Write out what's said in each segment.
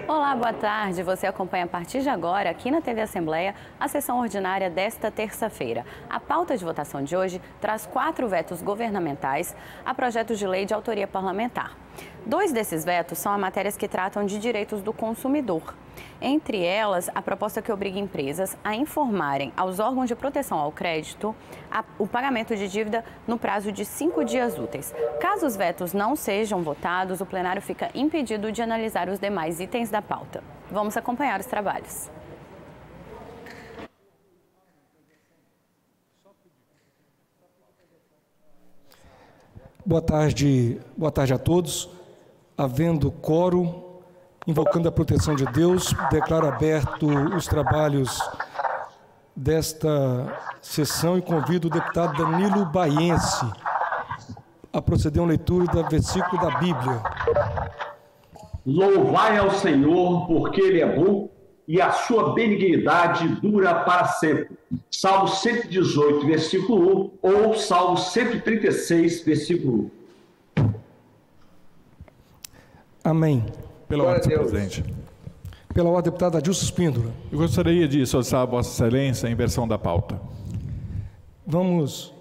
Olá, boa tarde. Você acompanha a partir de agora, aqui na TV Assembleia, a sessão ordinária desta terça-feira. A pauta de votação de hoje traz 4 vetos governamentais a projetos de lei de autoria parlamentar. 2 desses vetos são a matérias que tratam de direitos do consumidor. Entre elas, a proposta que obriga empresas a informarem aos órgãos de proteção ao crédito o pagamento de dívida no prazo de 5 dias úteis. Caso os vetos não sejam votados, o plenário fica impedido de analisar os demais itens da pauta. Vamos acompanhar os trabalhos. Boa tarde a todos. Havendo quórum, invocando a proteção de Deus, declaro aberto os trabalhos desta sessão e convido o deputado Danilo Baiense a proceder a uma leitura do versículo da Bíblia. Louvai ao Senhor, porque Ele é bom e a sua benignidade dura para sempre. Salmo 118, versículo 1, ou Salmo 136, versículo 1. Amém. Pela ordem, senhor presidente. Pela ordem, deputado Adilson Espíndola. Eu gostaria de solicitar a Vossa Excelência a inversão da pauta. Vamos,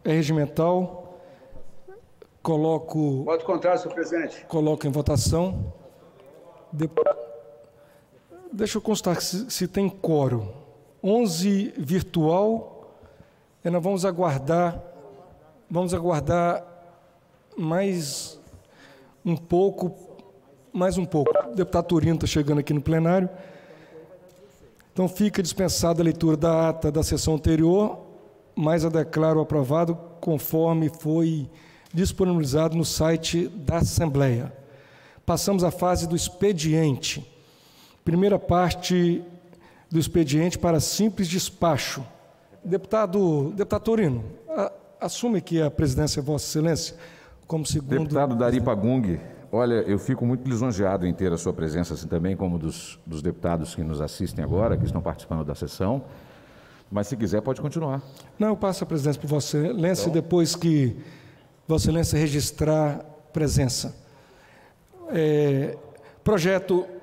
regimental. Coloco... Voto contrário, senhor presidente. Coloco em votação. Deixa eu constar se tem quórum. 11 virtual. Nós vamos aguardar mais um pouco. O deputado Turino está chegando aqui no plenário. Então, fica dispensada a leitura da ata da sessão anterior, mas a declaro aprovado conforme foi disponibilizado no site da Assembleia. Passamos à fase do expediente. Primeira parte do expediente para simples despacho. Deputado Turino, assume aqui a presidência, Vossa Excelência, como segundo... Deputado Dari Pagung, olha, eu fico muito lisonjeado em ter a sua presença, assim também como dos deputados que nos assistem agora, que estão participando da sessão, mas se quiser pode continuar. Não, eu passo a presidência para Vossa Excelência, então... depois que Vossa Excelência registrar presença.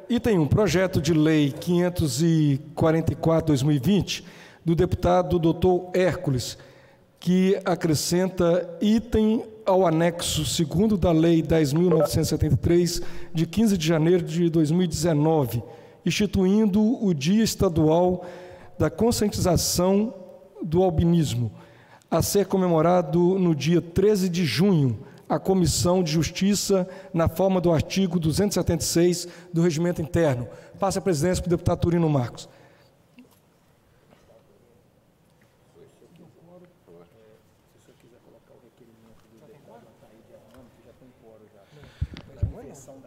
Item 1, projeto de lei 544/2020, do deputado Dr. Hércules, que acrescenta item ao anexo 2º da Lei 10.973, de 15 de janeiro de 2019, instituindo o Dia Estadual da Conscientização do Albinismo, a ser comemorado no dia 13 de junho, a Comissão de Justiça, na forma do artigo 276 do Regimento Interno. Passa a presidência para o deputado Turino Marcos.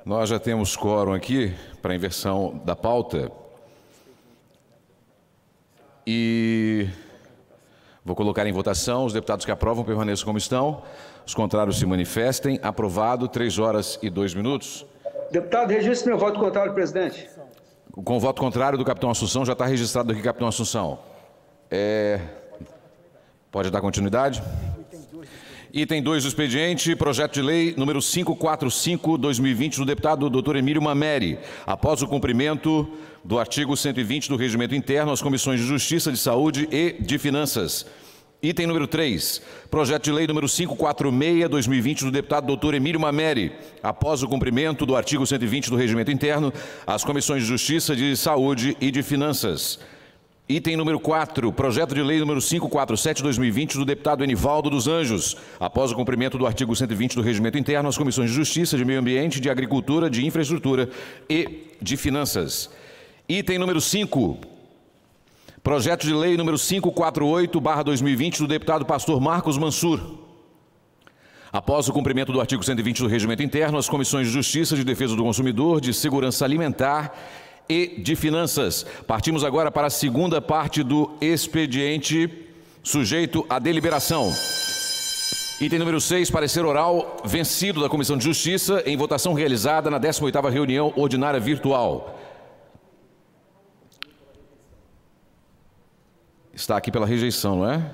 Nós já temos quórum aqui para a inversão da pauta e vou colocar em votação. Os deputados que aprovam permaneçam como estão. Os contrários se manifestem. Aprovado, 3 horas e 2 minutos. Deputado, registre meu voto contrário, presidente. Com o voto contrário do capitão Assunção, já está registrado aqui, capitão Assunção. Pode dar continuidade? Item 2 do expediente, projeto de lei número 545/2020 do deputado Dr. Emílio Mameri. Após o cumprimento do artigo 120 do Regimento Interno, as comissões de Justiça, de Saúde e de Finanças. Item número 3, projeto de lei número 546/2020 do deputado Dr. Emílio Mameri. Após o cumprimento do artigo 120 do Regimento Interno, as comissões de Justiça, de Saúde e de Finanças. Item número 4, projeto de lei número 547/2020 do deputado Enivaldo dos Anjos. Após o cumprimento do artigo 120 do Regimento Interno, as comissões de Justiça, de Meio Ambiente, de Agricultura, de Infraestrutura e de Finanças. Item número 5, projeto de lei número 548/2020 do deputado pastor Marcos Mansur. Após o cumprimento do artigo 120 do Regimento Interno, as comissões de Justiça, de Defesa do Consumidor, de Segurança Alimentar e de Finanças. Partimos agora para a segunda parte do expediente, sujeito à deliberação. Item número 6, parecer oral vencido da Comissão de Justiça em votação realizada na 18ª reunião ordinária virtual. Está aqui pela rejeição, não é?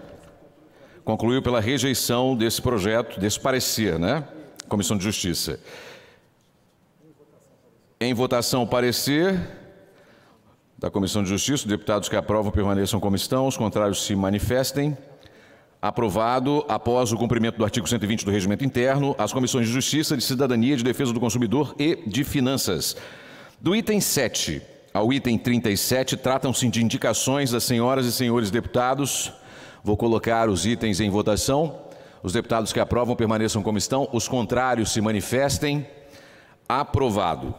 Concluiu pela rejeição desse projeto, desse parecer, né? Comissão de Justiça. Em votação, o parecer da Comissão de Justiça. Os deputados que aprovam permaneçam como estão, os contrários se manifestem. Aprovado, após o cumprimento do artigo 120 do Regimento Interno, as Comissões de Justiça, de Cidadania, de Defesa do Consumidor e de Finanças. Do item 7 ao item 37, tratam-se de indicações das senhoras e senhores deputados. Vou colocar os itens em votação. Os deputados que aprovam permaneçam como estão, os contrários se manifestem. Aprovado.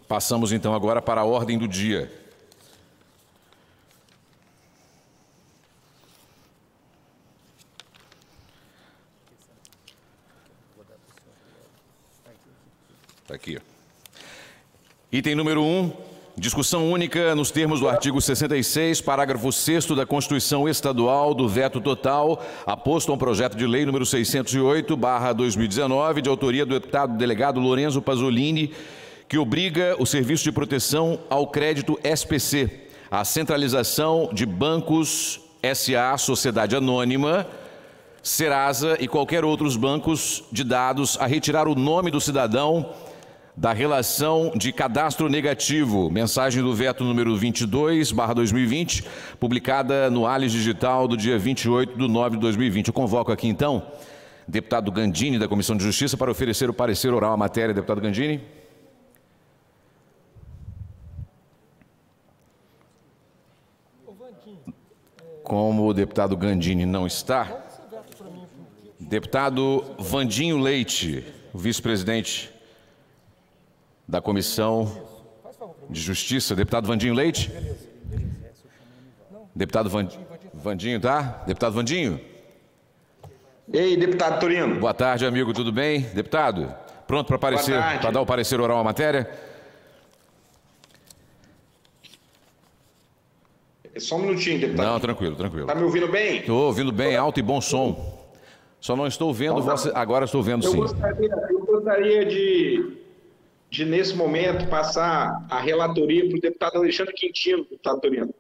Passamos então agora para a ordem do dia. Está aqui. Item número 1, discussão única nos termos do artigo 66, parágrafo 6º da Constituição Estadual do veto total aposto a um projeto de lei número 608/2019, de autoria do deputado delegado Lorenzo Pasolini, que obriga o Serviço de Proteção ao Crédito SPC, a centralização de bancos SA, Sociedade Anônima, Serasa e qualquer outros bancos de dados, a retirar o nome do cidadão da relação de cadastro negativo, mensagem do veto número 22/2020, publicada no Alice Digital do dia 28/9/2020. Eu convoco aqui então deputado Gandini, da Comissão de Justiça, para oferecer o parecer oral à matéria. Deputado Gandini. Como o deputado Gandini não está, deputado Vandinho Leite, o vice-presidente da Comissão de Justiça. Deputado Vandinho Leite? Deputado Vandinho, tá? Deputado Vandinho? Ei, deputado Torino. Boa tarde, amigo, tudo bem? Deputado, pronto para aparecer, para dar o parecer oral à matéria? Só um minutinho, deputado. Não, tranquilo, tranquilo. Tá me ouvindo bem? Estou ouvindo bem, alto e bom som. Só não estou vendo você, agora estou vendo sim. Eu gostaria de, nesse momento, passar a relatoria para o deputado Alexandre Quintino, deputado Torino.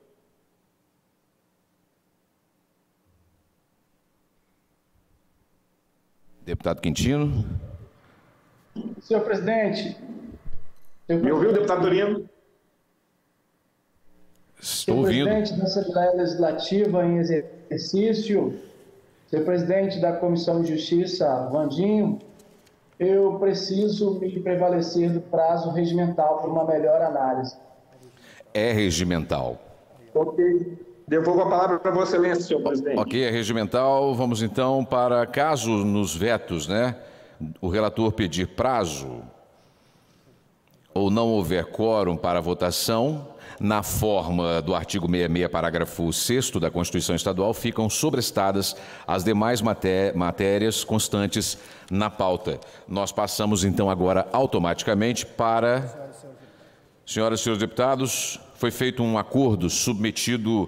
Deputado Quintino. Senhor presidente. Me ouviu, deputado Torino? Estou ouvindo. Senhor presidente da Assembleia Legislativa em exercício, senhor presidente da Comissão de Justiça, Vandinho, eu preciso me prevalecer do prazo regimental para uma melhor análise. É regimental. Ok. Devolvo a palavra para Vossa Excelência, senhor presidente. Ok, é regimental. Vamos então para, caso nos vetos, né, o relator pedir prazo ou não houver quórum para a votação, na forma do artigo 66, parágrafo 6º da Constituição Estadual, ficam sobrestadas as demais matérias constantes na pauta. Nós passamos então agora automaticamente para... Senhoras e senhores deputados, foi feito um acordo submetido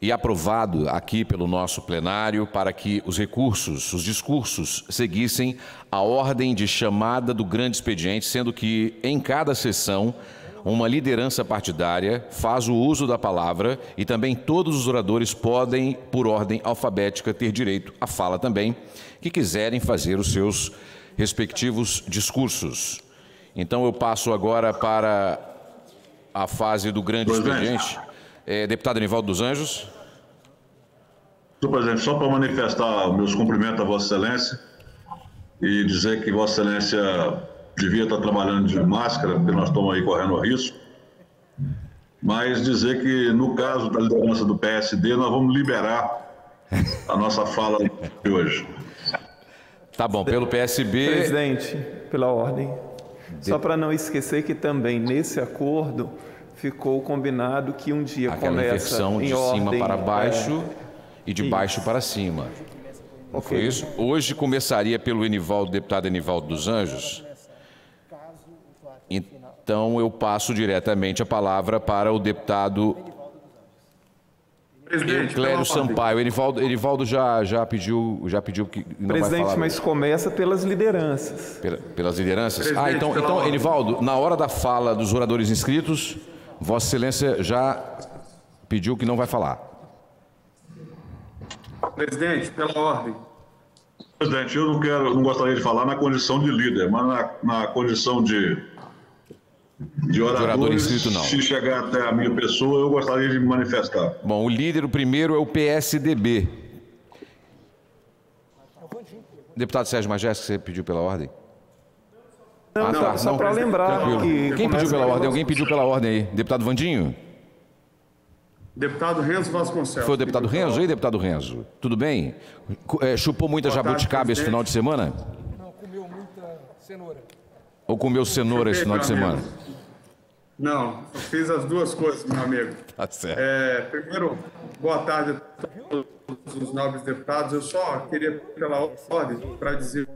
e aprovado aqui pelo nosso plenário para que os recursos, os discursos, seguissem a ordem de chamada do grande expediente, sendo que em cada sessão uma liderança partidária faz o uso da palavra e também todos os oradores podem, por ordem alfabética, ter direito à fala também, que quiserem fazer os seus respectivos discursos. Então eu passo agora para a fase do grande expediente. Deputado Enivaldo dos Anjos. Senhor presidente, só para manifestar meus cumprimentos a Vossa Excelência e dizer que Vossa Excelência devia estar trabalhando de máscara, porque nós estamos aí correndo risco, mas dizer que no caso da liderança do PSD, nós vamos liberar a nossa fala de hoje. Tá bom, pelo PSB... Presidente, pela ordem. Só para não esquecer que também nesse acordo ficou combinado que um dia aquela começa inversão de ordem, cima para baixo e de baixo para cima. Não foi isso? Hoje começaria pelo deputado Enivaldo dos Anjos. Então eu passo diretamente a palavra para o deputado Clério Sampaio. Enivaldo já pediu que não presidente, vai falar. mas começa pelas lideranças. Pelas lideranças? Então, Enivaldo, na hora da fala dos oradores inscritos, Vossa Excelência já pediu que não vai falar. Presidente, pela ordem. Presidente, eu não gostaria de falar na condição de líder, mas na condição de De orador inscrito, não. Se chegar até a minha pessoa, eu gostaria de me manifestar. Bom, o líder, o primeiro, é o PSDB. Deputado Sérgio Majesco, você pediu pela ordem? Não, só para lembrar que... Quem pediu pela ordem? Alguém pediu pela ordem aí. Deputado Vandinho? Deputado Renzo Vasconcelos. Foi o deputado Renzo? E deputado Renzo? Tudo bem? Chupou muita jabuticaba esse final de semana? Não, comeu muita cenoura. Ou comeu cenoura esse final de semana? Não, eu fiz as duas coisas, meu amigo. Tá certo. Primeiro, boa tarde a todos os nobres deputados. Eu só queria, pela ordem, para dizer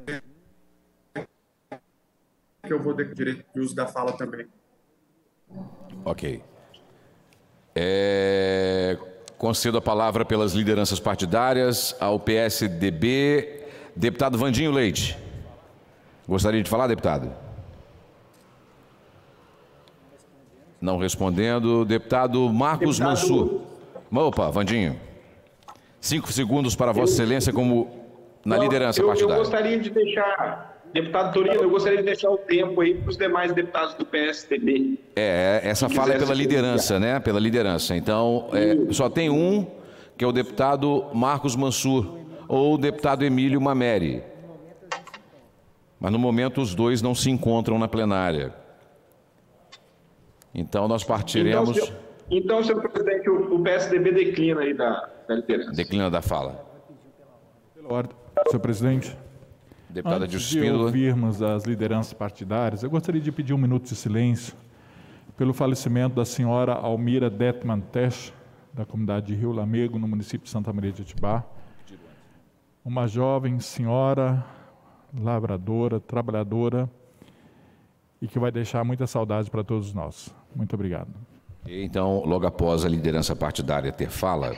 que eu vou ter direito de uso da fala também. Ok. Concedo a palavra pelas lideranças partidárias ao PSDB. Deputado Vandinho Leite. Gostaria de falar, deputado? Não respondendo. Deputado Marcos Mansur. Opa, Vandinho. 5 segundos para Vossa Excelência como na liderança partidária. Eu gostaria de deixar... Deputado Torino, eu gostaria de deixar o tempo aí para os demais deputados do PSDB. Essa fala é pela liderança, né? Pela liderança. Então, só tem um, que é o deputado Marcos Mansur, ou o deputado Emílio Mameri. Mas, no momento, os dois não se encontram na plenária. Então, nós partiremos... Então, senhor presidente, o PSDB declina aí da liderança. Declina da fala. Pela ordem, senhor presidente. Deputada Antes Dilson de Espíndola. ouvirmos as lideranças partidárias, eu gostaria de pedir um minuto de silêncio pelo falecimento da senhora Almira Detman Tesch, da comunidade de Rio Lamego, no município de Santa Maria de Itibá. Uma jovem senhora, lavradora, trabalhadora, e que vai deixar muita saudade para todos nós. Muito obrigado. Então, logo após a liderança partidária ter fala,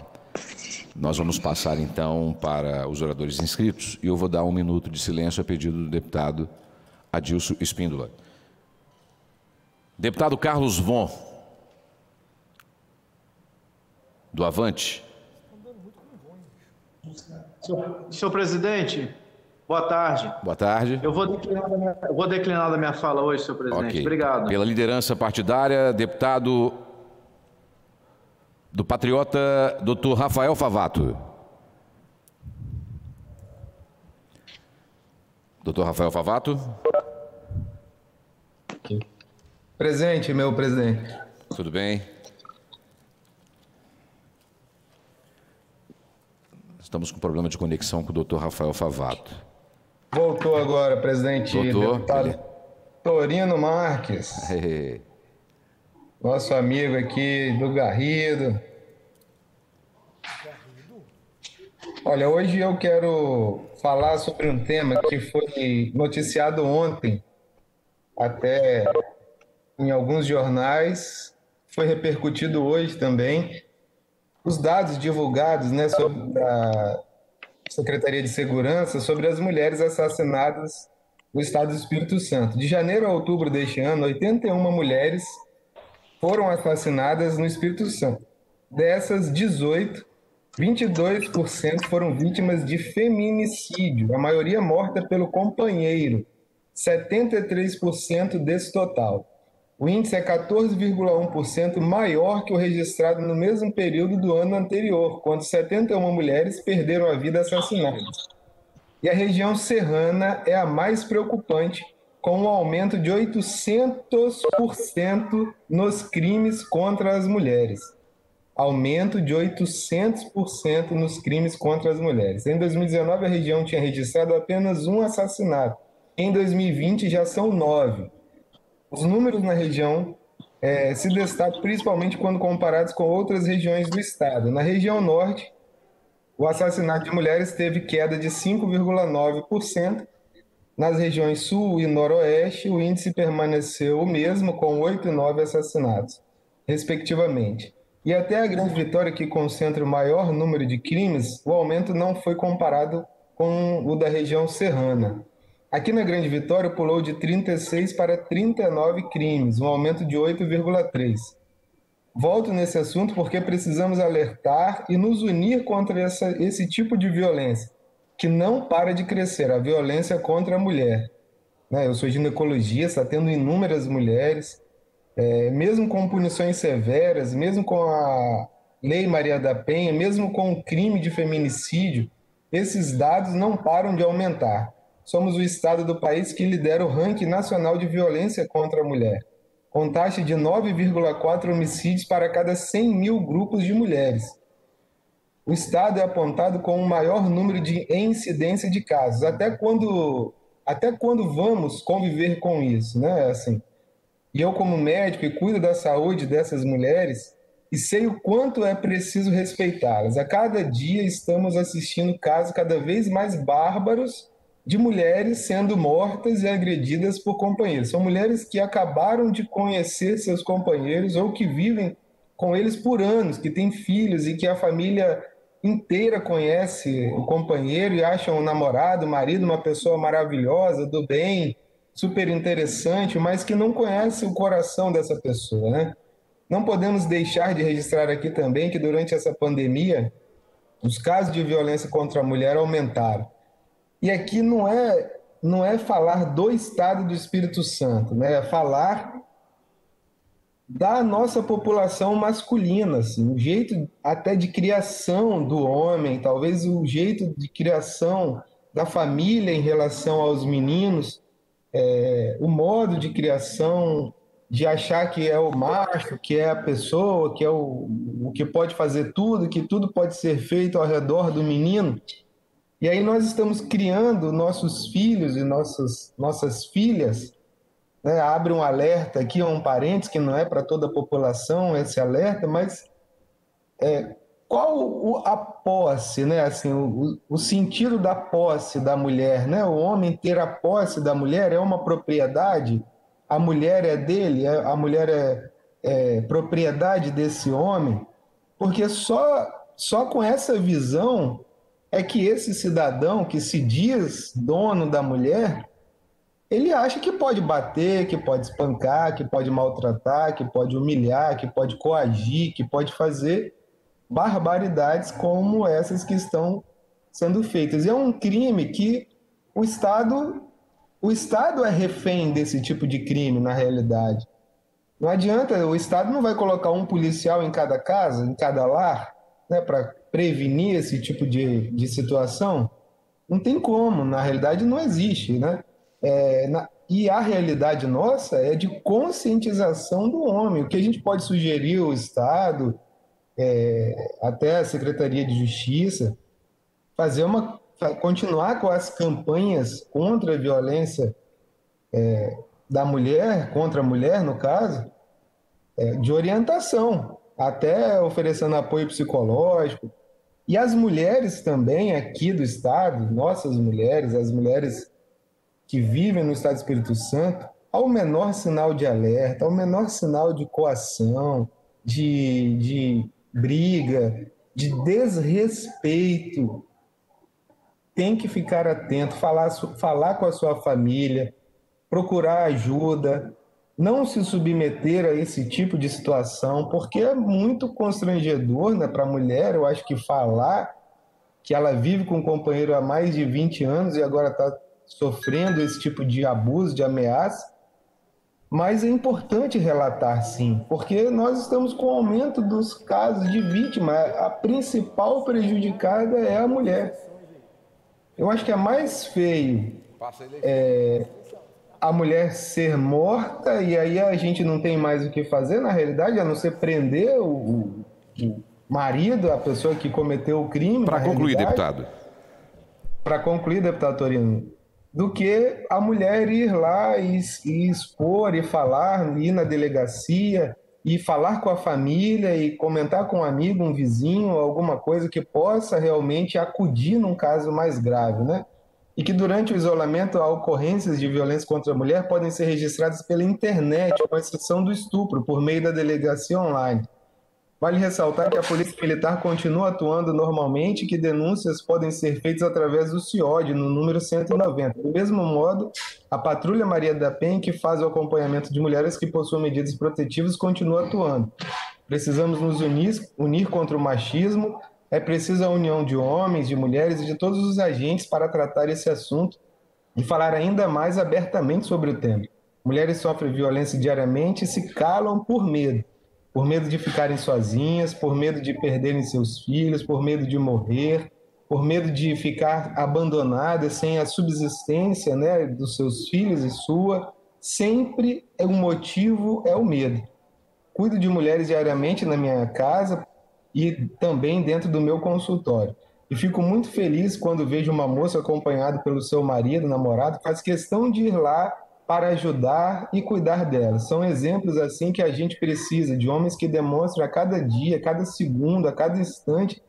nós vamos passar então para os oradores inscritos e eu vou dar um minuto de silêncio a pedido do deputado Adilson Espíndola. Deputado Carlos Von, do Avante. Senhor presidente, boa tarde. Boa tarde. Eu vou declinar da minha fala hoje, senhor presidente. Okay. Obrigado. Pela liderança partidária, deputado do Patriota, doutor Rafael Favato. Doutor Rafael Favato. Presente, meu presidente. Tudo bem? Estamos com problema de conexão com o doutor Rafael Favato. Voltou agora, presidente. Doutor. Deputado Torino Marques. Nosso amigo aqui do Garrido. Olha, hoje eu quero falar sobre um tema que foi noticiado ontem, até em alguns jornais, foi repercutido hoje também. Os dados divulgados, né, sobre a Secretaria de Segurança sobre as mulheres assassinadas no estado do Espírito Santo. De janeiro a outubro deste ano, 81 mulheres foram assassinadas no Espírito Santo. Dessas, 22% foram vítimas de feminicídio, a maioria morta pelo companheiro, 73% desse total. O índice é 14,1% maior que o registrado no mesmo período do ano anterior, quando 71 mulheres perderam a vida assassinadas. E a região serrana é a mais preocupante, com um aumento de 800% nos crimes contra as mulheres. Aumento de 800% nos crimes contra as mulheres. Em 2019, a região tinha registrado apenas um assassinato. Em 2020, já são 9. Os números na região se destacam principalmente quando comparados com outras regiões do estado. Na região norte, o assassinato de mulheres teve queda de 5,9%. Nas regiões sul e noroeste, o índice permaneceu o mesmo, com 8 e 9 assassinatos, respectivamente. E até a Grande Vitória, que concentra o maior número de crimes, o aumento não foi comparado com o da região serrana. Aqui na Grande Vitória, pulou de 36 para 39 crimes, um aumento de 8,3%. Volto nesse assunto porque precisamos alertar e nos unir contra esse tipo de violência, que não para de crescer, a violência contra a mulher. Eu sou ginecologista, atendo inúmeras mulheres, mesmo com punições severas, mesmo com a Lei Maria da Penha, mesmo com o crime de feminicídio, esses dados não param de aumentar. Somos o estado do país que lidera o ranking nacional de violência contra a mulher, com taxa de 9,4 homicídios para cada 100 mil grupos de mulheres. O estado é apontado com o maior número de incidência de casos. Até quando vamos conviver com isso, né? Assim, e eu, como médico, e cuido da saúde dessas mulheres, e sei o quanto é preciso respeitá-las. A cada dia estamos assistindo casos cada vez mais bárbaros de mulheres sendo mortas e agredidas por companheiros. São mulheres que acabaram de conhecer seus companheiros ou que vivem com eles por anos, que têm filhos e que a família inteira conhece o companheiro e acham o namorado, o marido, uma pessoa maravilhosa, do bem, super interessante, mas que não conhece o coração dessa pessoa, né? Não podemos deixar de registrar aqui também que durante essa pandemia os casos de violência contra a mulher aumentaram. E aqui não é falar do Estado do Espírito Santo, né? É falar da nossa população masculina, assim, o jeito até de criação do homem, talvez o jeito de criação da família em relação aos meninos, o modo de criação, de achar que é o macho, que é a pessoa, que é o que pode fazer tudo, que tudo pode ser feito ao redor do menino. E aí nós estamos criando nossos filhos e nossas filhas, né? Abre um alerta aqui, um parênteses, que não é para toda a população esse alerta, mas qual a posse, né? Assim, o sentido da posse da mulher, né? O homem ter a posse da mulher é uma propriedade? A mulher é dele? A mulher é propriedade desse homem? Porque só com essa visão é que esse cidadão que se diz dono da mulher, ele acha que pode bater, que pode espancar, que pode maltratar, que pode humilhar, que pode coagir, que pode fazer barbaridades como essas que estão sendo feitas. E é um crime que o Estado é refém desse tipo de crime, na realidade. Não adianta, o Estado não vai colocar um policial em cada casa, em cada lar, né, para prevenir esse tipo de situação. Não tem como, na realidade não existe, né? E a realidade nossa é de conscientização do homem. O que a gente pode sugerir ao Estado, até a Secretaria de Justiça, continuar com as campanhas contra a violência da mulher, contra a mulher, no caso, de orientação, até oferecendo apoio psicológico. E as mulheres também aqui do Estado, nossas mulheres, as mulheres que vivem no Estado do Espírito Santo, ao menor sinal de alerta, ao menor sinal de coação, de briga, de desrespeito, tem que ficar atento, falar com a sua família, procurar ajuda, não se submeter a esse tipo de situação, porque é muito constrangedor, né, para a mulher, eu acho que falar que ela vive com um companheiro há mais de 20 anos e agora está sofrendo esse tipo de abuso, de ameaça, mas é importante relatar, sim, porque nós estamos com o aumento dos casos de vítima. A principal prejudicada é a mulher. Eu acho que é mais feio a mulher ser morta e aí a gente não tem mais o que fazer, na realidade, a não ser prender o marido, a pessoa que cometeu o crime. Para concluir, deputado. Para concluir, deputado Torino, do que a mulher ir lá e expor e falar, ir na delegacia e falar com a família e comentar com um amigo, um vizinho, alguma coisa que possa realmente acudir num caso mais grave, né? E que durante o isolamento, ocorrências de violência contra a mulher podem ser registradas pela internet, com exceção do estupro, por meio da delegacia online. Vale ressaltar que a Polícia Militar continua atuando normalmente e que denúncias podem ser feitas através do CIOD, no número 190. Do mesmo modo, a Patrulha Maria da Penha, que faz o acompanhamento de mulheres que possuem medidas protetivas, continua atuando. Precisamos nos unir contra o machismo. É preciso a união de homens, de mulheres e de todos os agentes para tratar esse assunto e falar ainda mais abertamente sobre o tema. Mulheres sofrem violência diariamente e se calam por medo de ficarem sozinhas, por medo de perderem seus filhos, por medo de morrer, por medo de ficar abandonadas sem a subsistência, né, dos seus filhos e sua. Sempre o motivo é o medo. Cuido de mulheres diariamente na minha casa e também dentro do meu consultório. E fico muito feliz quando vejo uma moça acompanhada pelo seu marido, namorado, faz questão de ir lá para ajudar e cuidar dela. São exemplos assim que a gente precisa, de homens que demonstram a cada dia, a cada segundo, a cada instante,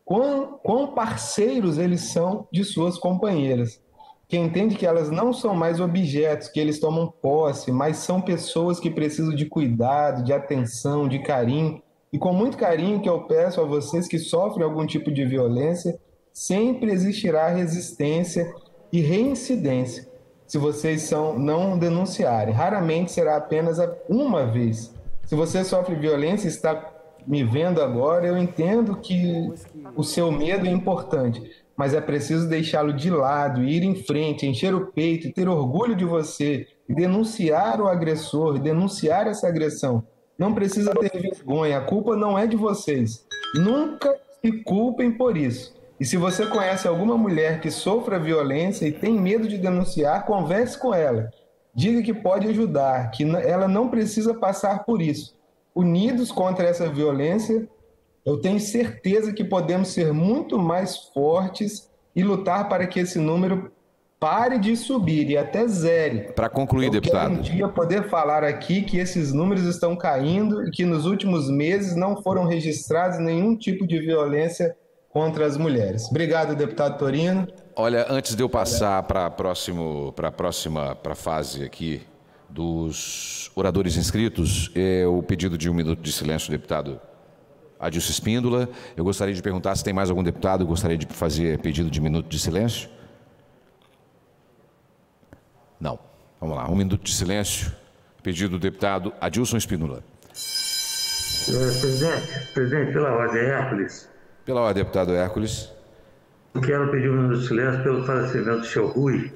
quão parceiros eles são de suas companheiras. Que entende que elas não são mais objetos, que eles tomam posse, mas são pessoas que precisam de cuidado, de atenção, de carinho. E com muito carinho que eu peço a vocês que sofrem algum tipo de violência, sempre existirá resistência e reincidência se vocês não denunciarem. Raramente será apenas uma vez. Se você sofre violência e está me vendo agora, eu entendo que o seu medo é importante, mas é preciso deixá-lo de lado, ir em frente, encher o peito, ter orgulho de você, e denunciar o agressor, denunciar essa agressão. Não precisa ter vergonha, a culpa não é de vocês. Nunca se culpem por isso. E se você conhece alguma mulher que sofra violência e tem medo de denunciar, converse com ela. Diga que pode ajudar, que ela não precisa passar por isso. Unidos contra essa violência, eu tenho certeza que podemos ser muito mais fortes e lutar para que esse número pare de subir e até zere. Para concluir, deputado. Eu quero um dia poder falar aqui que esses números estão caindo e que nos últimos meses não foram registrados nenhum tipo de violência contra as mulheres. Obrigado, deputado Torino. Olha, antes de eu passar para a próxima fase aqui dos oradores inscritos, o pedido de 1 minuto de silêncio do deputado Adilson Espíndola. Eu gostaria de perguntar se tem mais algum deputado que gostaria de fazer pedido de 1 minuto de silêncio. Não. Vamos lá, 1 minuto de silêncio. Pedido do deputado Adilson Espíndola. Presidente, pela ordem, Hércules. Pela ordem, deputado Hércules. Eu quero pedir 1 minuto de silêncio pelo falecimento do seu Rui.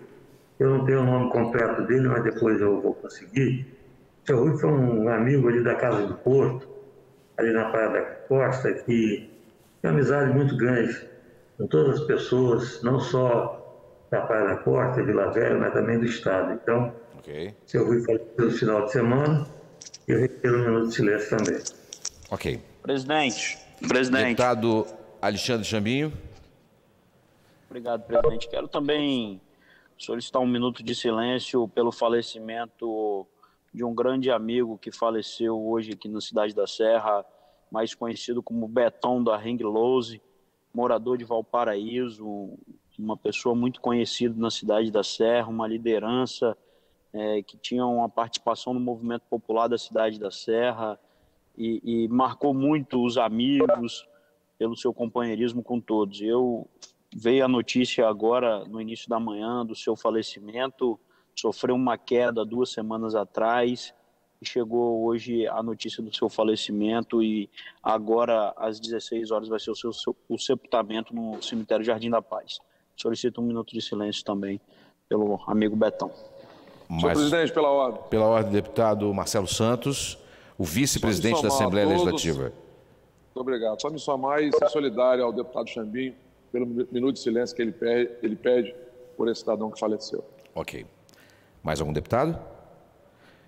Eu não tenho o nome completo dele, mas depois eu vou conseguir. O seu Rui foi um amigo ali da Casa do Porto, ali na Praia da Costa, que tem uma amizade muito grande com todas as pessoas, não só da Praia da Costa, Vila Velha, mas também do Estado. Então, seu Rui faleceu no final de semana e eu requero 1 minuto de silêncio também. Ok. Presidente. Deputado Alexandre Chambinho. Obrigado, presidente. Quero também solicitar 1 minuto de silêncio pelo falecimento de um grande amigo que faleceu hoje aqui na Cidade da Serra, mais conhecido como Betão da Ring Lose, morador de Valparaíso, uma pessoa muito conhecida na Cidade da Serra, uma liderança que tinha uma participação no movimento popular da Cidade da Serra e marcou muito os amigos pelo seu companheirismo com todos. Veio a notícia agora, no início da manhã, do seu falecimento, sofreu uma queda 2 semanas atrás, e chegou hoje a notícia do seu falecimento, e agora, às 16 horas, vai ser o sepultamento no cemitério Jardim da Paz. Solicito 1 minuto de silêncio também pelo amigo Betão. Senhor presidente, pela ordem. Pela ordem, deputado Marcelo Santos, o vice-presidente da Assembleia Legislativa. Muito obrigado. Só me somar e ser solidário ao deputado Chambinho pelo minuto de silêncio que ele pede por esse cidadão que faleceu. Ok. Mais algum deputado?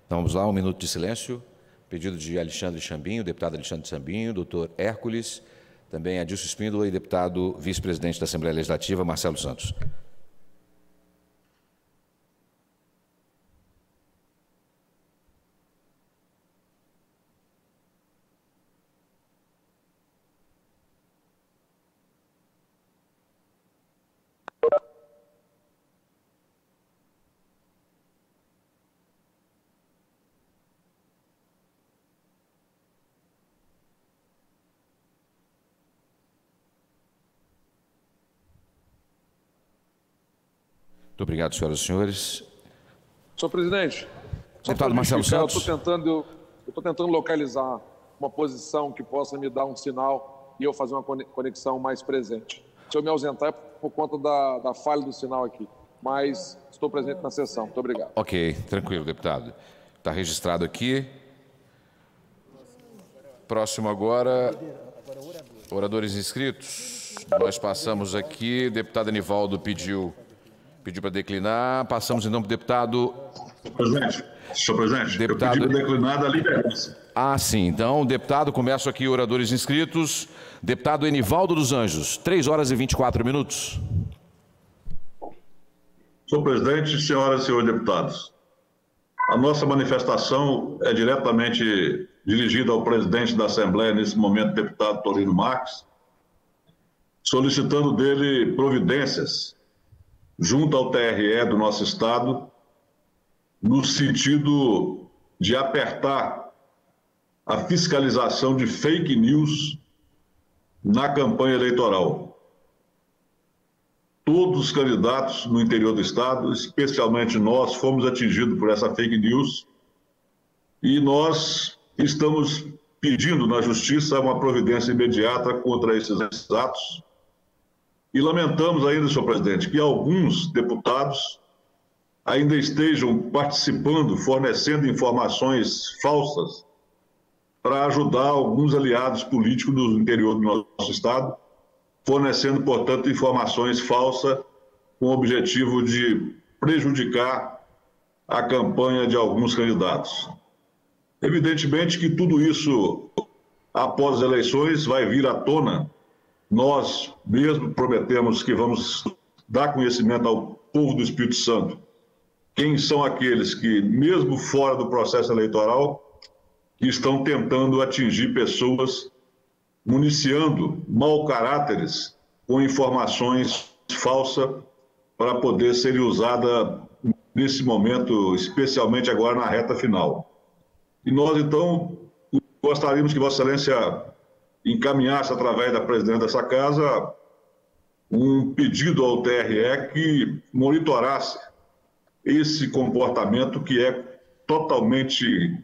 Então vamos lá, 1 minuto de silêncio. Pedido de Alexandre Chambinho, deputado Alexandre Chambinho, doutor Hércules, também Adilson Espíndola e deputado vice-presidente da Assembleia Legislativa, Marcelo Santos. Muito obrigado, senhoras e senhores. Senhor presidente, deputado Marcelo Santos. Eu estou tentando localizar uma posição que possa me dar um sinal e eu fazer uma conexão mais presente. Se eu me ausentar é por conta da falha do sinal aqui. mas estou presente na sessão. Muito obrigado. Ok, tranquilo, deputado. Está registrado aqui. Próximo agora, oradores inscritos. Nós passamos aqui, deputado Anivaldo pediu para declinar. Passamos então para o deputado... Senhor presidente, deputado... eu pedi para declinar da liderança. Ah, sim. Então, deputado, começo aqui, oradores inscritos. Deputado Enivaldo dos Anjos, 3 horas e 24 minutos. Senhor presidente, senhoras e senhores deputados, a nossa manifestação é diretamente dirigida ao presidente da Assembleia, nesse momento, deputado Torino Marques, solicitando dele providências junto ao TRE do nosso Estado, no sentido de apertar a fiscalização de fake news na campanha eleitoral. Todos os candidatos no interior do Estado, especialmente nós, fomos atingidos por essa fake news e nós estamos pedindo na Justiça uma providência imediata contra esses atos e lamentamos ainda, senhor presidente, que alguns deputados ainda estejam participando, fornecendo informações falsas para ajudar alguns aliados políticos do interior do nosso Estado, fornecendo, portanto, informações falsas com o objetivo de prejudicar a campanha de alguns candidatos. Evidentemente que tudo isso, após as eleições, vai vir à tona. Nós mesmo prometemos que vamos dar conhecimento ao povo do Espírito Santo quem são aqueles que, mesmo fora do processo eleitoral, estão tentando atingir pessoas, municiando mau caráteres com informações falsas para poder serem usadas nesse momento, especialmente agora na reta final. E nós, então, gostaríamos que Vossa Excelência encaminhasse, através da presidente dessa casa, um pedido ao TRE que monitorasse esse comportamento que é totalmente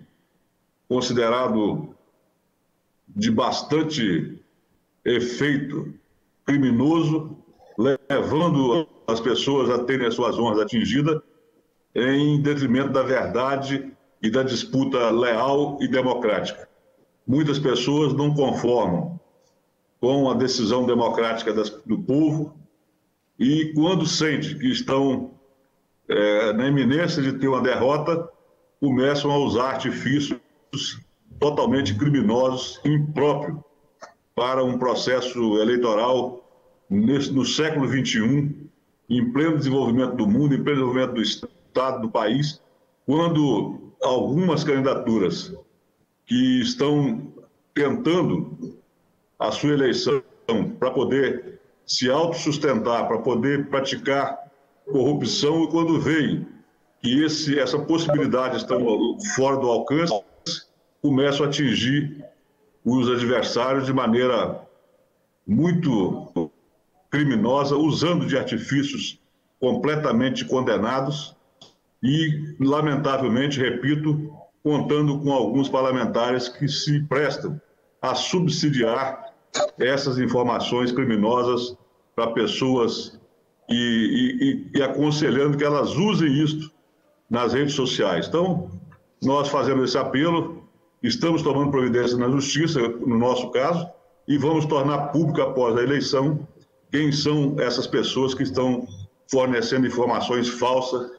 considerado de bastante efeito criminoso, levando as pessoas a terem as suas honras atingidas em detrimento da verdade e da disputa leal e democrática. Muitas pessoas não conformam com a decisão democrática do povo e, quando sente que estão na iminência de ter uma derrota, começam a usar artifícios totalmente criminosos, impróprios para um processo eleitoral no século XXI, em pleno desenvolvimento do mundo, em pleno desenvolvimento do Estado, do país, quando algumas candidaturas que estão tentando a sua eleição para poder se autossustentar, para poder praticar corrupção, e quando veem que essa possibilidade está fora do alcance, começam a atingir os adversários de maneira muito criminosa, usando de artifícios completamente condenados e, lamentavelmente, repito, contando com alguns parlamentares que se prestam a subsidiar essas informações criminosas para pessoas e aconselhando que elas usem isso nas redes sociais. Então, nós fazemos esse apelo, estamos tomando providência na Justiça, no nosso caso, e vamos tornar público após a eleição quem são essas pessoas que estão fornecendo informações falsas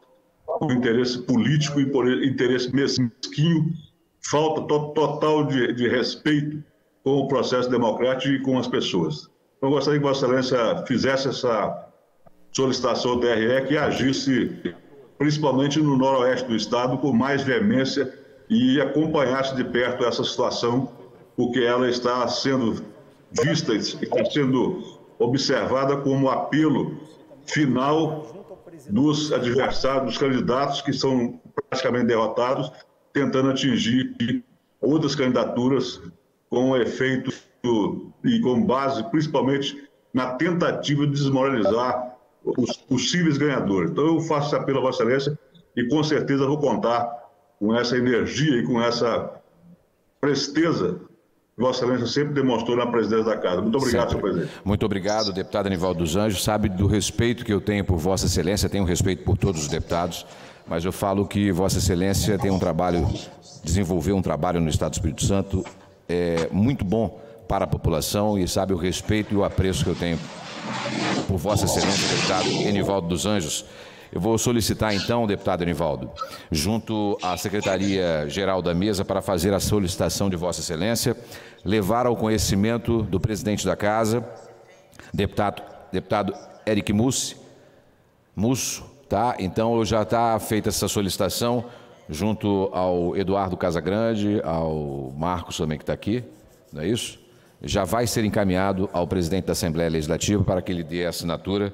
por interesse político e por interesse mesquinho, falta total de respeito com o processo democrático e com as pessoas. Então, eu gostaria que Vossa Excelência fizesse essa solicitação ao TRE que agisse, principalmente no noroeste do Estado, com mais veemência e acompanhasse de perto essa situação, porque ela está sendo vista, está sendo observada como apelo final dos adversários, dos candidatos que são praticamente derrotados, tentando atingir outras candidaturas com efeito e com base, principalmente, na tentativa de desmoralizar os possíveis ganhadores. Então, eu faço esse apelo a Vossa Excelência e, com certeza, vou contar com essa energia e com essa presteza Vossa Excelência sempre demonstrou na presidência da Casa. Muito obrigado, senhor presidente. Muito obrigado, deputado Anivaldo dos Anjos. Sabe do respeito que eu tenho por Vossa Excelência, tenho respeito por todos os deputados, mas eu falo que Vossa Excelência tem desenvolveu um trabalho no Estado do Espírito Santo muito bom para a população e sabe o respeito e o apreço que eu tenho por Vossa Excelência, deputado Anivaldo dos Anjos. Eu vou solicitar, então, deputado Anivaldo, junto à Secretaria-Geral da Mesa, para fazer a solicitação de Vossa Excelência, levar ao conhecimento do presidente da Casa, deputado Eric Musso, tá? Então, já está feita essa solicitação junto ao Eduardo Casagrande, ao Marcos também que está aqui, não é isso? Já vai ser encaminhado ao presidente da Assembleia Legislativa para que ele dê a assinatura,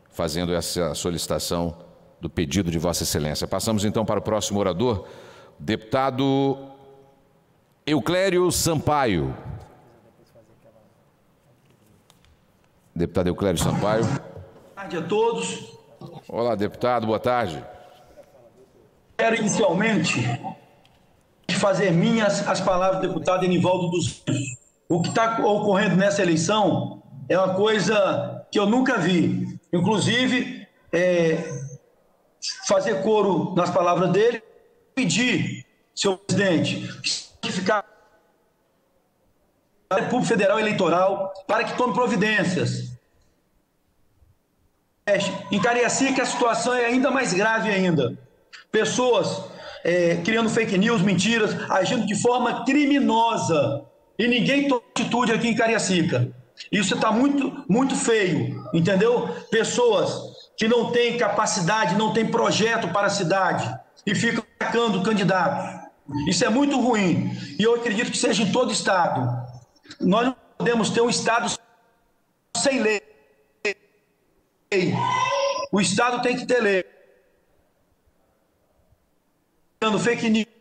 fazendo essa solicitação do pedido de Vossa Excelência. Passamos então para o próximo orador, deputado Euclério Sampaio. Deputado Euclério Sampaio. Boa tarde a todos. Olá, deputado, boa tarde. Quero inicialmente fazer minhas as palavras do deputado Anivaldo dos Anjos. O que está ocorrendo nessa eleição é uma coisa que eu nunca vi. Inclusive, fazer coro nas palavras dele, pedir, senhor presidente, que ficar a República Federal Eleitoral para que tome providências. Em Cariacica a situação é ainda mais grave ainda. Pessoas criando fake news, mentiras, agindo de forma criminosa. E ninguém toma atitude aqui em Cariacica. Isso está muito, muito feio, entendeu? Pessoas que não têm capacidade, não têm projeto para a cidade e ficam atacando candidatos. Isso é muito ruim. E eu acredito que seja em todo estado. Nós não podemos ter um estado sem lei. O estado tem que ter lei. Fake news.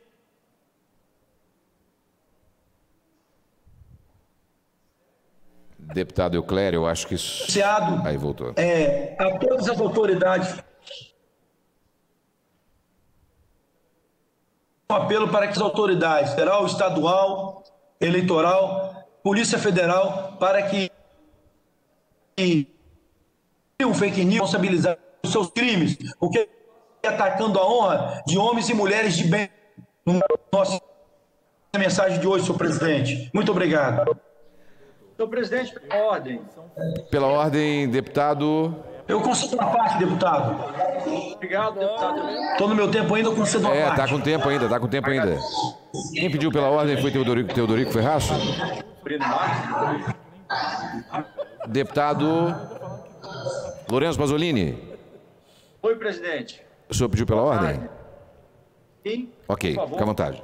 Deputado Euclério, eu acho que isso... Aí voltou. A todas as autoridades, um apelo para que as autoridades federal, estadual, eleitoral, Polícia Federal, para que um fake news responsabilizar os seus crimes, porque atacando a honra de homens e mulheres de bem. Nossa mensagem de hoje, senhor presidente. Muito obrigado. Senhor presidente, pela ordem. Pela ordem, deputado... Eu concedo uma parte, deputado. Obrigado, deputado. Estou no meu tempo ainda, eu concedo uma parte. Tá com tempo ainda. Quem pediu pela ordem foi Teodorico Ferraço? Deputado Lourenço Pasolini. Oi, presidente. O senhor pediu pela ordem? Sim. Ok, fica à vontade.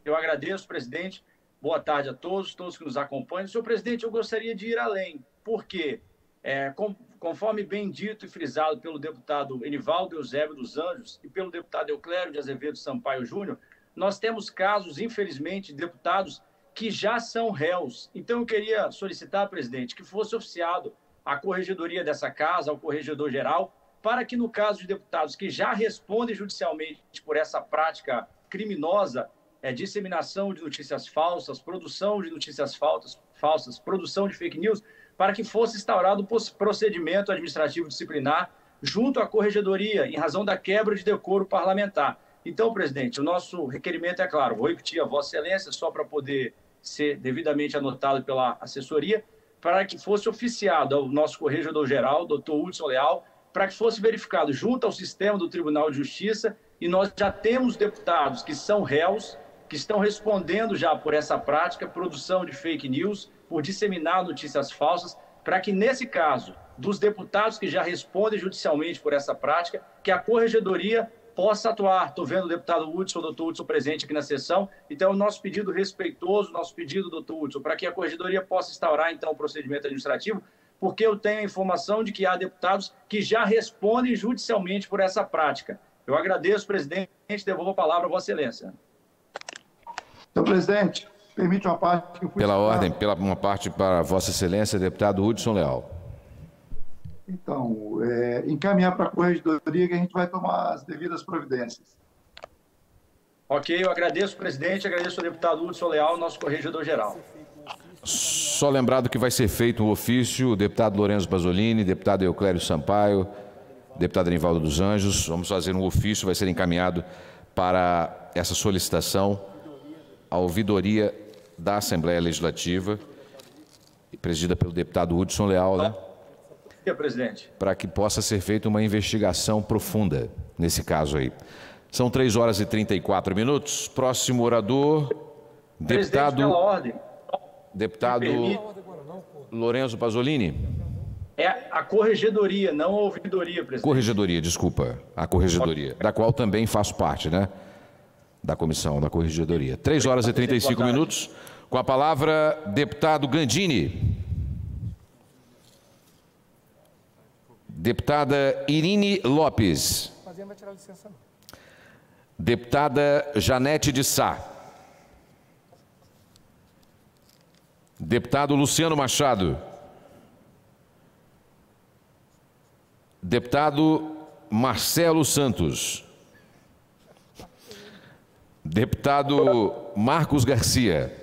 Eu agradeço, presidente. Boa tarde a todos que nos acompanham. Senhor presidente, eu gostaria de ir além, porque, conforme bem dito e frisado pelo deputado Anivaldo Eusébio dos Anjos e pelo deputado Euclério de Azevedo Sampaio Júnior, nós temos casos, infelizmente, de deputados que já são réus. Então, eu queria solicitar, presidente, que fosse oficiado a corregedoria dessa casa, ao corregedor-geral, para que, no caso de deputados que já respondem judicialmente por essa prática criminosa, disseminação de notícias falsas, produção de notícias falsas, produção de fake news, para que fosse instaurado um procedimento administrativo disciplinar junto à corregedoria, em razão da quebra de decoro parlamentar. Então, presidente, o nosso requerimento é claro, vou repetir a Vossa Excelência, só para poder ser devidamente anotado pela assessoria, para que fosse oficiado ao nosso corregedor-geral, doutor Hudson Leal, para que fosse verificado junto ao sistema do Tribunal de Justiça, e nós já temos deputados que são réus, que estão respondendo já por essa prática, produção de fake news, por disseminar notícias falsas, para que, nesse caso, dos deputados que já respondem judicialmente por essa prática, que a corregedoria possa atuar. Estou vendo o deputado Hudson, o doutor Hudson presente aqui na sessão, então o nosso pedido respeitoso, nosso pedido, doutor Hudson, para que a corregedoria possa instaurar, então, o procedimento administrativo, porque eu tenho a informação de que há deputados que já respondem judicialmente por essa prática. Eu agradeço, presidente, devolvo a palavra a Vossa Excelência. Senhor presidente, permite uma parte... Pela ordem, uma parte para Vossa Excelência, deputado Hudson Leal. Então, encaminhar para a corregedoria que a gente vai tomar as devidas providências. Ok, eu agradeço, presidente, agradeço ao deputado Hudson Leal, nosso corregedor-geral. Só lembrado que vai ser feito o ofício, o deputado Lourenço Basolini, deputado Euclério Sampaio, deputado Anivaldo dos Anjos, vamos fazer um ofício, vai ser encaminhado para essa solicitação à ouvidoria da Assembleia Legislativa, presidida pelo deputado Hudson Leal, né? Presidente. Para que possa ser feita uma investigação profunda nesse caso aí. São 3 horas e 34 minutos. Próximo orador, deputado... Pela ordem. Deputado Lourenço Pasolini. É a corregedoria, não a ouvidoria, presidente. Corregedoria, desculpa. A corregedoria, da qual também faço parte, né? Da comissão, da corregedoria. 3 horas e 35 minutos. Com a palavra, deputado Gandini. Deputada Irine Lopes. Deputada Janete de Sá. Deputado Luciano Machado. Deputado Marcelo Santos. Deputado Marcos Garcia.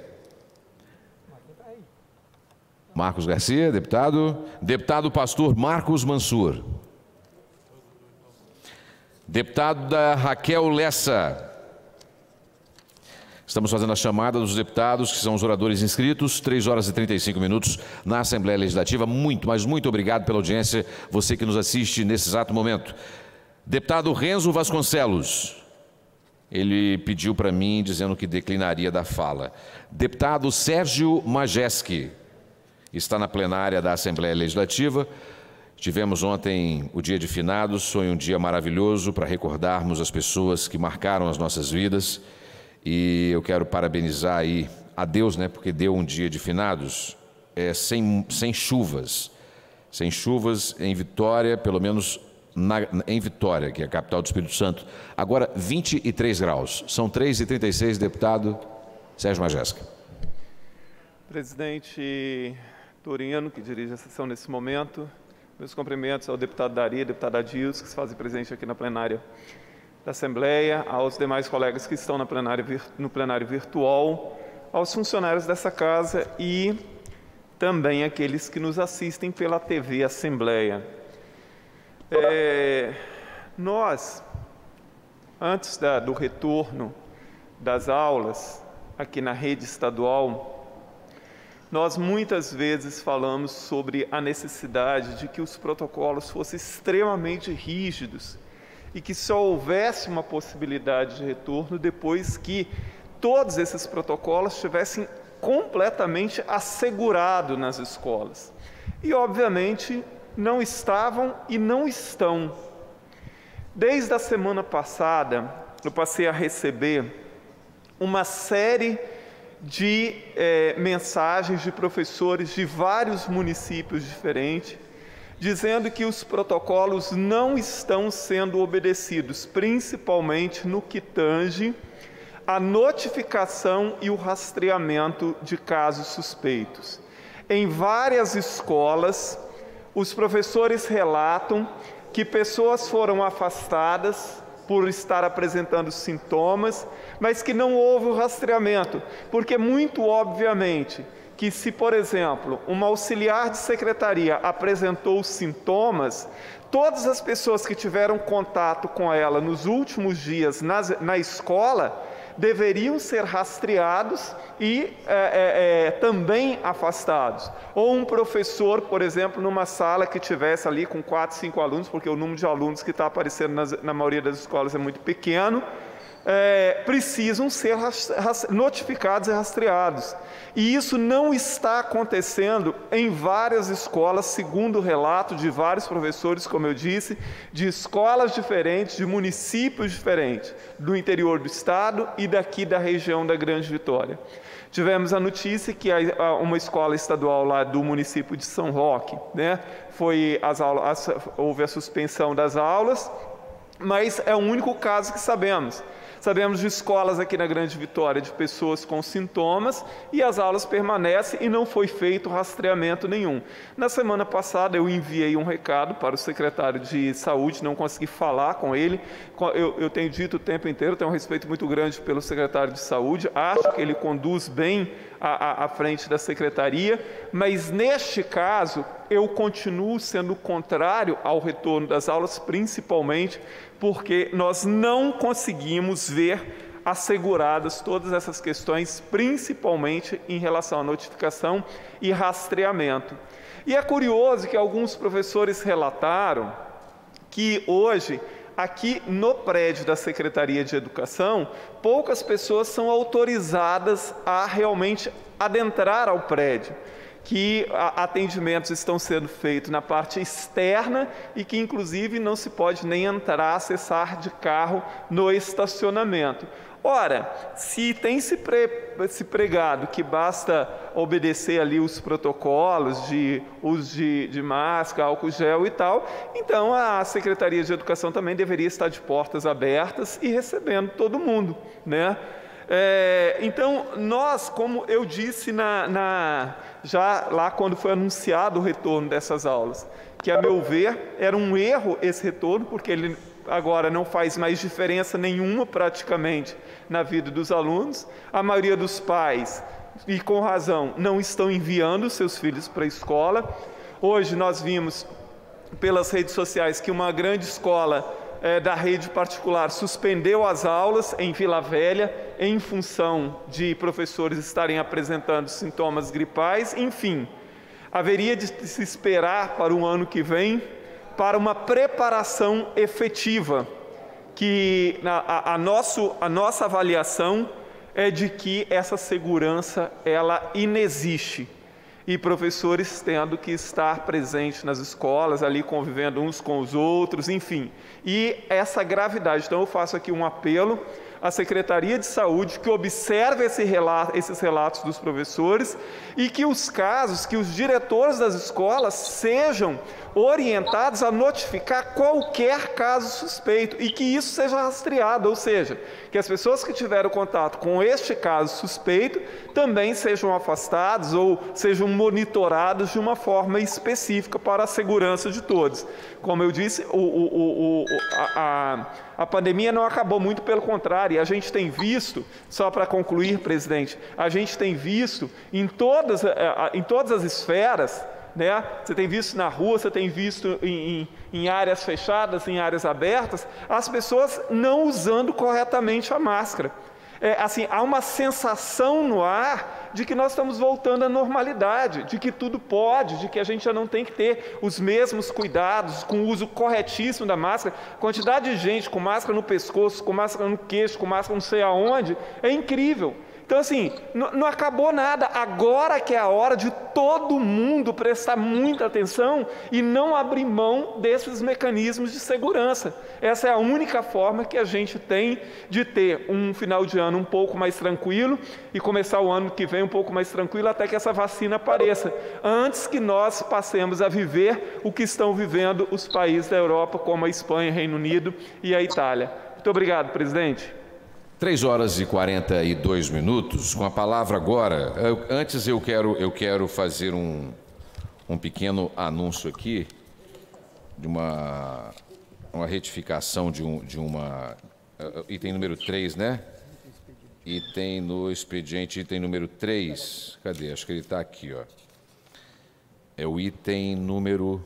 Marcos Garcia, deputado. Deputado pastor Marcos Mansur. Deputada Raquel Lessa. Estamos fazendo a chamada dos deputados, que são os oradores inscritos, 3 horas e 35 minutos na Assembleia Legislativa. Muito, mas muito obrigado pela audiência, você que nos assiste nesse exato momento. Deputado Renzo Vasconcelos. Ele pediu para mim, dizendo que declinaria da fala. Deputado Sérgio Majeski. Está na plenária da Assembleia Legislativa. Tivemos ontem o Dia de Finados, foi um dia maravilhoso para recordarmos as pessoas que marcaram as nossas vidas. E eu quero parabenizar aí a Deus, né, porque deu um dia de finados sem chuvas. Sem chuvas em Vitória, pelo menos em Vitória, que é a capital do Espírito Santo. Agora, 23 graus. São 3h36, deputado Sérgio Majeski. Presidente Torino, que dirige a sessão nesse momento, meus cumprimentos ao deputado Dari, deputado Adilson, que se fazem presente aqui na plenária da Assembleia, aos demais colegas que estão no plenário virtual, aos funcionários dessa casa e também aqueles que nos assistem pela TV Assembleia. Nós, antes do retorno das aulas aqui na rede estadual, nós muitas vezes falamos sobre a necessidade de que os protocolos fossem extremamente rígidos e que só houvesse uma possibilidade de retorno depois que todos esses protocolos estivessem completamente assegurados nas escolas. E, obviamente, não estavam e não estão. Desde a semana passada, eu passei a receber uma série de mensagens de professores de vários municípios diferentes, dizendo que os protocolos não estão sendo obedecidos, principalmente no que tange a notificação e o rastreamento de casos suspeitos. Em várias escolas, os professores relatam que pessoas foram afastadas por estar apresentando sintomas, mas que não houve o rastreamento, porque muito obviamente que se, por exemplo, uma auxiliar de secretaria apresentou sintomas, todas as pessoas que tiveram contato com ela nos últimos dias na escola deveriam ser rastreados e também afastados. Ou um professor, por exemplo, numa sala que tivesse ali com 4, 5 alunos, porque o número de alunos que está aparecendo na maioria das escolas é muito pequeno, precisam ser notificados e rastreados. E isso não está acontecendo em várias escolas, segundo o relato de vários professores, como eu disse, de escolas diferentes, de municípios diferentes, do interior do estado e daqui da região da Grande Vitória. Tivemos a notícia que uma escola estadual lá do município de São Roque, né, houve a suspensão das aulas, mas é o único caso que sabemos. Sabemos de escolas aqui na Grande Vitória de pessoas com sintomas e as aulas permanecem e não foi feito rastreamento nenhum. Na semana passada eu enviei um recado para o secretário de Saúde, não consegui falar com ele. Eu tenho dito o tempo inteiro, tenho um respeito muito grande pelo secretário de Saúde, acho que ele conduz bem à frente da secretaria, mas neste caso eu continuo sendo contrário ao retorno das aulas, principalmente porque nós não conseguimos ver asseguradas todas essas questões, principalmente em relação à notificação e rastreamento. E é curioso que alguns professores relataram que hoje, aqui no prédio da Secretaria de Educação, poucas pessoas são autorizadas a realmente adentrar ao prédio, que atendimentos estão sendo feitos na parte externa e que, inclusive, não se pode nem entrar, acessar de carro no estacionamento. Ora, se tem se pregado que basta obedecer ali os protocolos de uso de máscara, álcool gel e tal, então a Secretaria de Educação também deveria estar de portas abertas e recebendo todo mundo, né? Então, nós, como eu disse já lá quando foi anunciado o retorno dessas aulas, que a meu ver era um erro esse retorno, porque ele agora não faz mais diferença nenhuma praticamente na vida dos alunos. A maioria dos pais, e com razão, não estão enviando seus filhos para a escola. Hoje nós vimos pelas redes sociais que uma grande escola da rede particular suspendeu as aulas em Vila Velha em função de professores estarem apresentando sintomas gripais. Enfim, haveria de se esperar para o ano que vem para uma preparação efetiva, que a nossa avaliação é de que essa segurança ela inexiste. E professores tendo que estar presentes nas escolas, ali convivendo uns com os outros, enfim. E essa gravidade. Então eu faço aqui um apelo à Secretaria de Saúde que observe esses relatos dos professores e que os casos, que os diretores das escolas sejam orientados a notificar qualquer caso suspeito e que isso seja rastreado, ou seja, que as pessoas que tiveram contato com este caso suspeito também sejam afastados ou sejam monitorados de uma forma específica para a segurança de todos. Como eu disse, a pandemia não acabou, muito pelo contrário, e a gente tem visto, só para concluir, presidente, a gente tem visto em todas as esferas, né? Você tem visto na rua, você tem visto em áreas fechadas, em áreas abertas, as pessoas não usando corretamente a máscara. Assim, há uma sensação no ar de que nós estamos voltando à normalidade, de que tudo pode, de que a gente já não tem que ter os mesmos cuidados com o uso corretíssimo da máscara. Quantidade de gente com máscara no pescoço, com máscara no queixo, com máscara não sei aonde, é incrível. Então, assim, não acabou nada. Agora que é a hora de todo mundo prestar muita atenção e não abrir mão desses mecanismos de segurança. Essa é a única forma que a gente tem de ter um final de ano um pouco mais tranquilo e começar o ano que vem um pouco mais tranquilo até que essa vacina apareça, antes que nós passemos a viver o que estão vivendo os países da Europa, como a Espanha, Reino Unido e a Itália. Muito obrigado, presidente. 3 horas e 42 minutos. Com a palavra agora, antes eu quero fazer um pequeno anúncio aqui de uma retificação de uma item número 3, né? Item no expediente, item número 3. Cadê? Acho que ele está aqui, ó. É o item número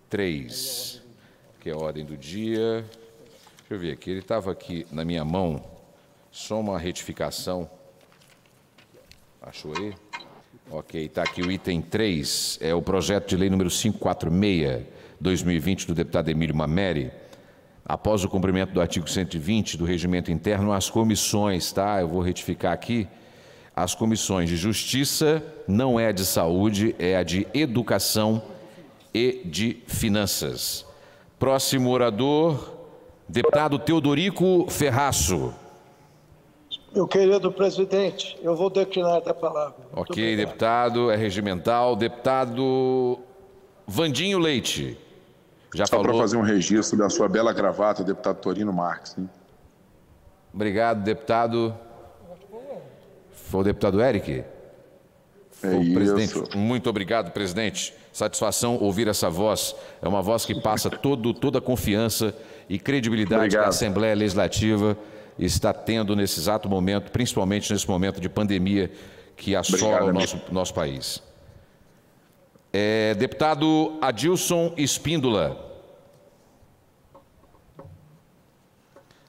3, que é a ordem do dia. Deixa eu ver aqui, ele estava aqui na minha mão. Só uma retificação. Achou aí? Ok, está aqui o item 3, é o projeto de lei número 546/2020 do deputado Emílio Mameri. Após o cumprimento do artigo 120 do Regimento Interno, as comissões, tá? Eu vou retificar aqui. As comissões de Justiça, não é a de Saúde, é a de Educação e de Finanças. Próximo orador, deputado Teodorico Ferraço. Meu querido presidente, eu vou declinar da palavra. Ok, deputado, é regimental. Deputado Vandinho Leite. Já Só falou. para fazer um registro da sua bela gravata, deputado Torino Marques. Hein? Obrigado, deputado. Foi o deputado Eric? É o isso. Presidente. Muito obrigado, presidente. Satisfação ouvir essa voz. É uma voz que passa toda a confiança e credibilidade que a Assembleia Legislativa está tendo nesse exato momento, principalmente nesse momento de pandemia que assola o nosso país. Deputado Adilson Espíndola.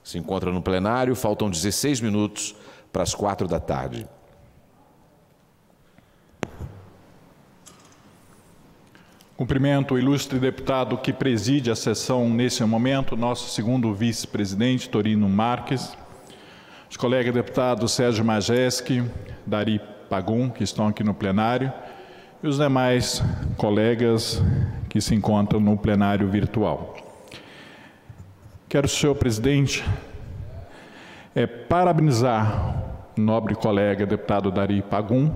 Se encontra no plenário, faltam 16 minutos para as 4 da tarde. Cumprimento o ilustre deputado que preside a sessão nesse momento, nosso segundo vice-presidente, Torino Marques, os colegas deputados Sérgio Majeski, Dari Pagum, que estão aqui no plenário, e os demais colegas que se encontram no plenário virtual. Quero, senhor presidente, parabenizar o nobre colega deputado Dari Pagum.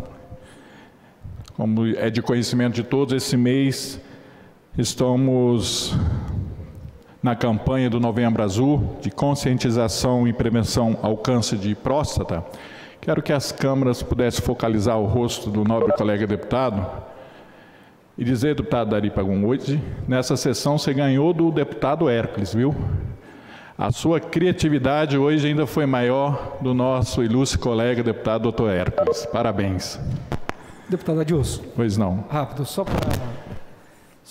Como é de conhecimento de todos, esse mês estamos na campanha do Novembro Azul, de conscientização e prevenção ao câncer de próstata. Quero que as câmaras pudessem focalizar o rosto do nobre colega deputado e dizer, deputado Dari Pagum, hoje, nessa sessão, você ganhou do deputado Hércules, viu? A sua criatividade hoje ainda foi maior do nosso ilustre colega deputado doutor Hércules. Parabéns. Deputado Adilson. Pois não. Rápido, só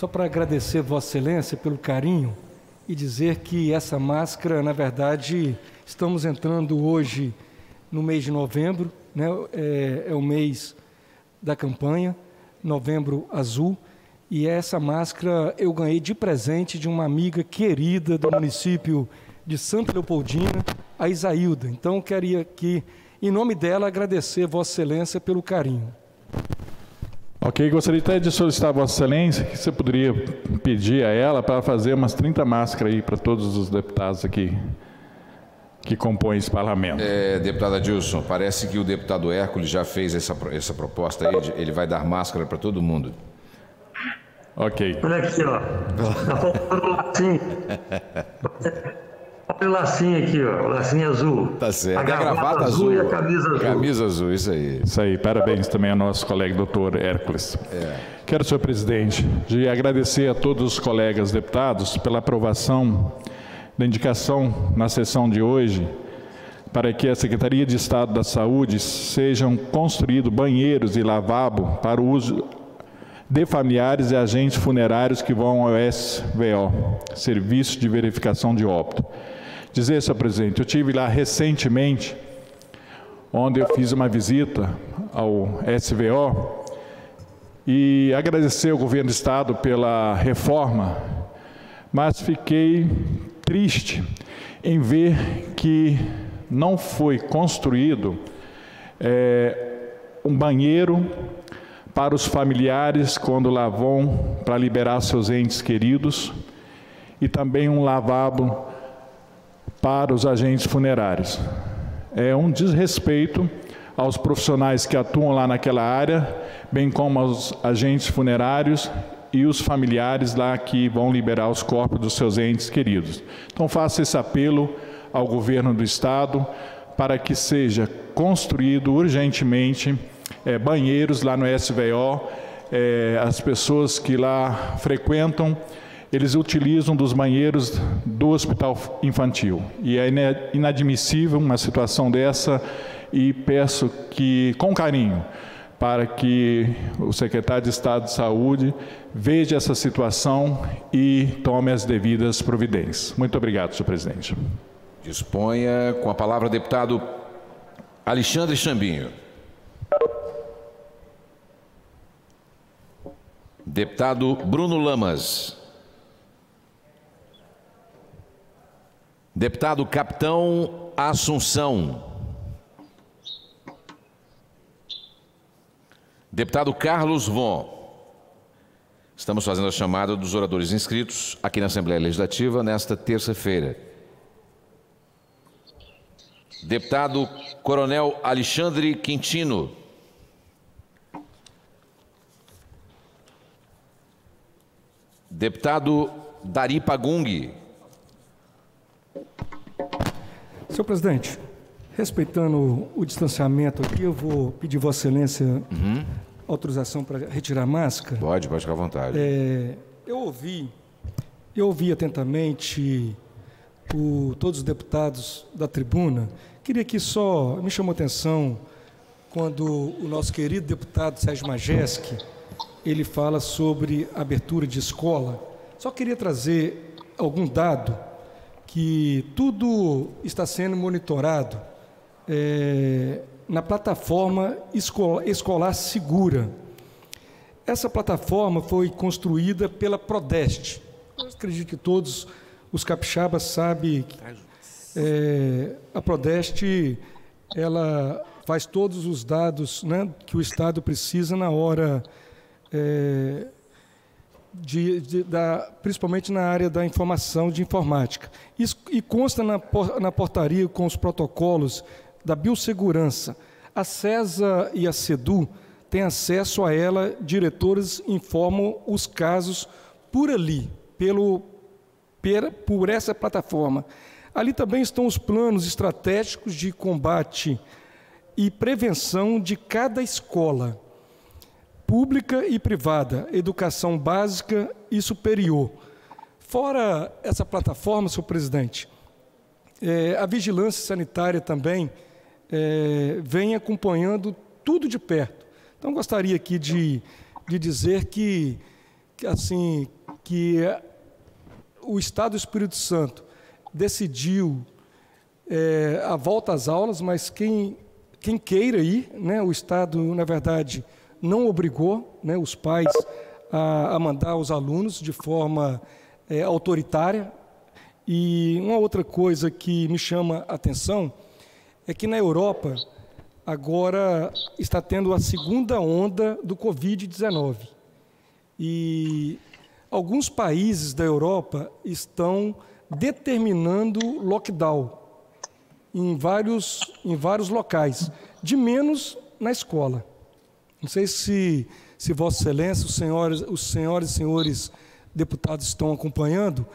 para agradecer Vossa Excelência pelo carinho e dizer que essa máscara, na verdade, estamos entrando hoje no mês de novembro, né? É o mês da campanha, Novembro Azul, e essa máscara eu ganhei de presente de uma amiga querida do município de Santa Leopoldina, a Isailda. Então, queria aqui, em nome dela, agradecer Vossa Excelência pelo carinho. Ok, gostaria até de solicitar a Vossa Excelência que você poderia pedir a ela para fazer umas 30 máscaras aí para todos os deputados aqui que compõem esse parlamento. Deputado Adilson, parece que o deputado Hércules já fez essa proposta aí, ele vai dar máscara para todo mundo. Ok. Olha aqui, ó. Tá faltando o lacinho. Olha o lacinho aqui, ó. O lacinho azul. Tá certo. A gravata azul e a camisa azul. Camisa azul, isso aí. Isso aí. Parabéns também ao nosso colega doutor Hércules. Quero, senhor presidente, de agradecer a todos os colegas deputados pela aprovação da indicação na sessão de hoje para que a Secretaria de Estado da Saúde sejam construídos banheiros e lavabo para o uso de familiares e agentes funerários que vão ao SVO, Serviço de Verificação de Óbito. Dizer, senhor presidente, eu estive lá recentemente, onde eu fiz uma visita ao SVO e agradecer ao governo do Estado pela reforma, mas fiquei triste em ver que não foi construído um banheiro para os familiares quando lá vão para liberar seus entes queridos e também um lavabo para os agentes funerários. É um desrespeito aos profissionais que atuam lá naquela área, bem como aos agentes funerários e os familiares lá que vão liberar os corpos dos seus entes queridos. Então faço esse apelo ao governo do Estado para que seja construído urgentemente banheiros lá no SVO. As pessoas que lá frequentam, eles utilizam dos banheiros do Hospital Infantil. E é inadmissível uma situação dessa e peço que, com carinho, para que o secretário de Estado de Saúde veja essa situação e tome as devidas providências. Muito obrigado, senhor presidente. Disponha com a palavra o deputado Alexandre Chambinho. Deputado Bruno Lamas. Deputado Capitão Assunção. Deputado Carlos Von. Estamos fazendo a chamada dos oradores inscritos aqui na Assembleia Legislativa nesta terça-feira. Deputado Coronel Alexandre Quintino. Deputado Dari Pagung. Senhor presidente, respeitando o distanciamento aqui, eu vou pedir Vossa Excelência autorização para retirar a máscara. Pode ficar à vontade. Eu ouvi atentamente todos os deputados da tribuna. Queria que só me chamou a atenção quando o nosso querido deputado Sérgio Majeski, ele fala sobre abertura de escola. Só queria trazer algum dado que tudo está sendo monitorado na plataforma Escolar Segura. Essa plataforma foi construída pela Prodeste. Eu acredito que todos os capixabas sabem que a Prodeste ela faz todos os dados, né, que o Estado precisa na hora principalmente na área da informação de informática. Isso, e consta na portaria com os protocolos da biossegurança. A CESA e a SEDU têm acesso a ela, diretores informam os casos por ali, por essa plataforma. Ali também estão os planos estratégicos de combate e prevenção de cada escola, pública e privada, educação básica e superior. Fora essa plataforma, senhor presidente, a vigilância sanitária também vem acompanhando tudo de perto. Então, gostaria aqui de dizer que o Estado do Espírito Santo decidiu a volta às aulas, mas quem queira ir, né, o Estado, na verdade, não obrigou, né, os pais a mandar os alunos de forma autoritária. E uma outra coisa que me chama a atenção é que na Europa agora está tendo a segunda onda do Covid-19. E alguns países da Europa estão determinando lockdown em vários locais, de menos na escola. Não sei se Vossa Excelência, os senhores e senhores deputados estão acompanhando,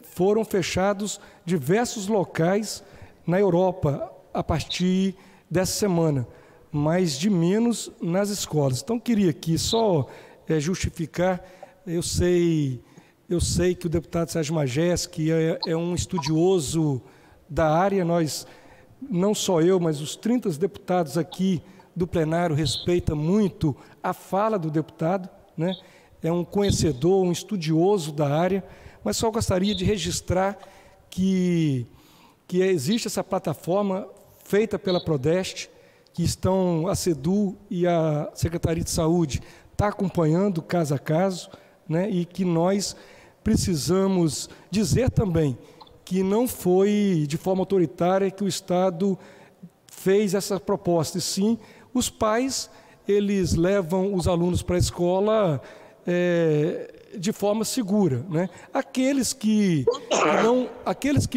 foram fechados diversos locais na Europa a partir dessa semana, mas de menos nas escolas. Então, queria aqui só justificar, eu sei que o deputado Sérgio Majeski é um estudioso da área, nós, não só eu, mas os 30 deputados aqui do plenário respeitam muito a fala do deputado, né? É um conhecedor, um estudioso da área, mas só gostaria de registrar que existe essa plataforma feita pela Prodeste, que a SEDU e a Secretaria de Saúde está acompanhando caso a caso, né? E que nós precisamos dizer também que não foi de forma autoritária que o Estado fez essa proposta, e sim os pais, eles levam os alunos para a escola de forma segura, né? Aqueles que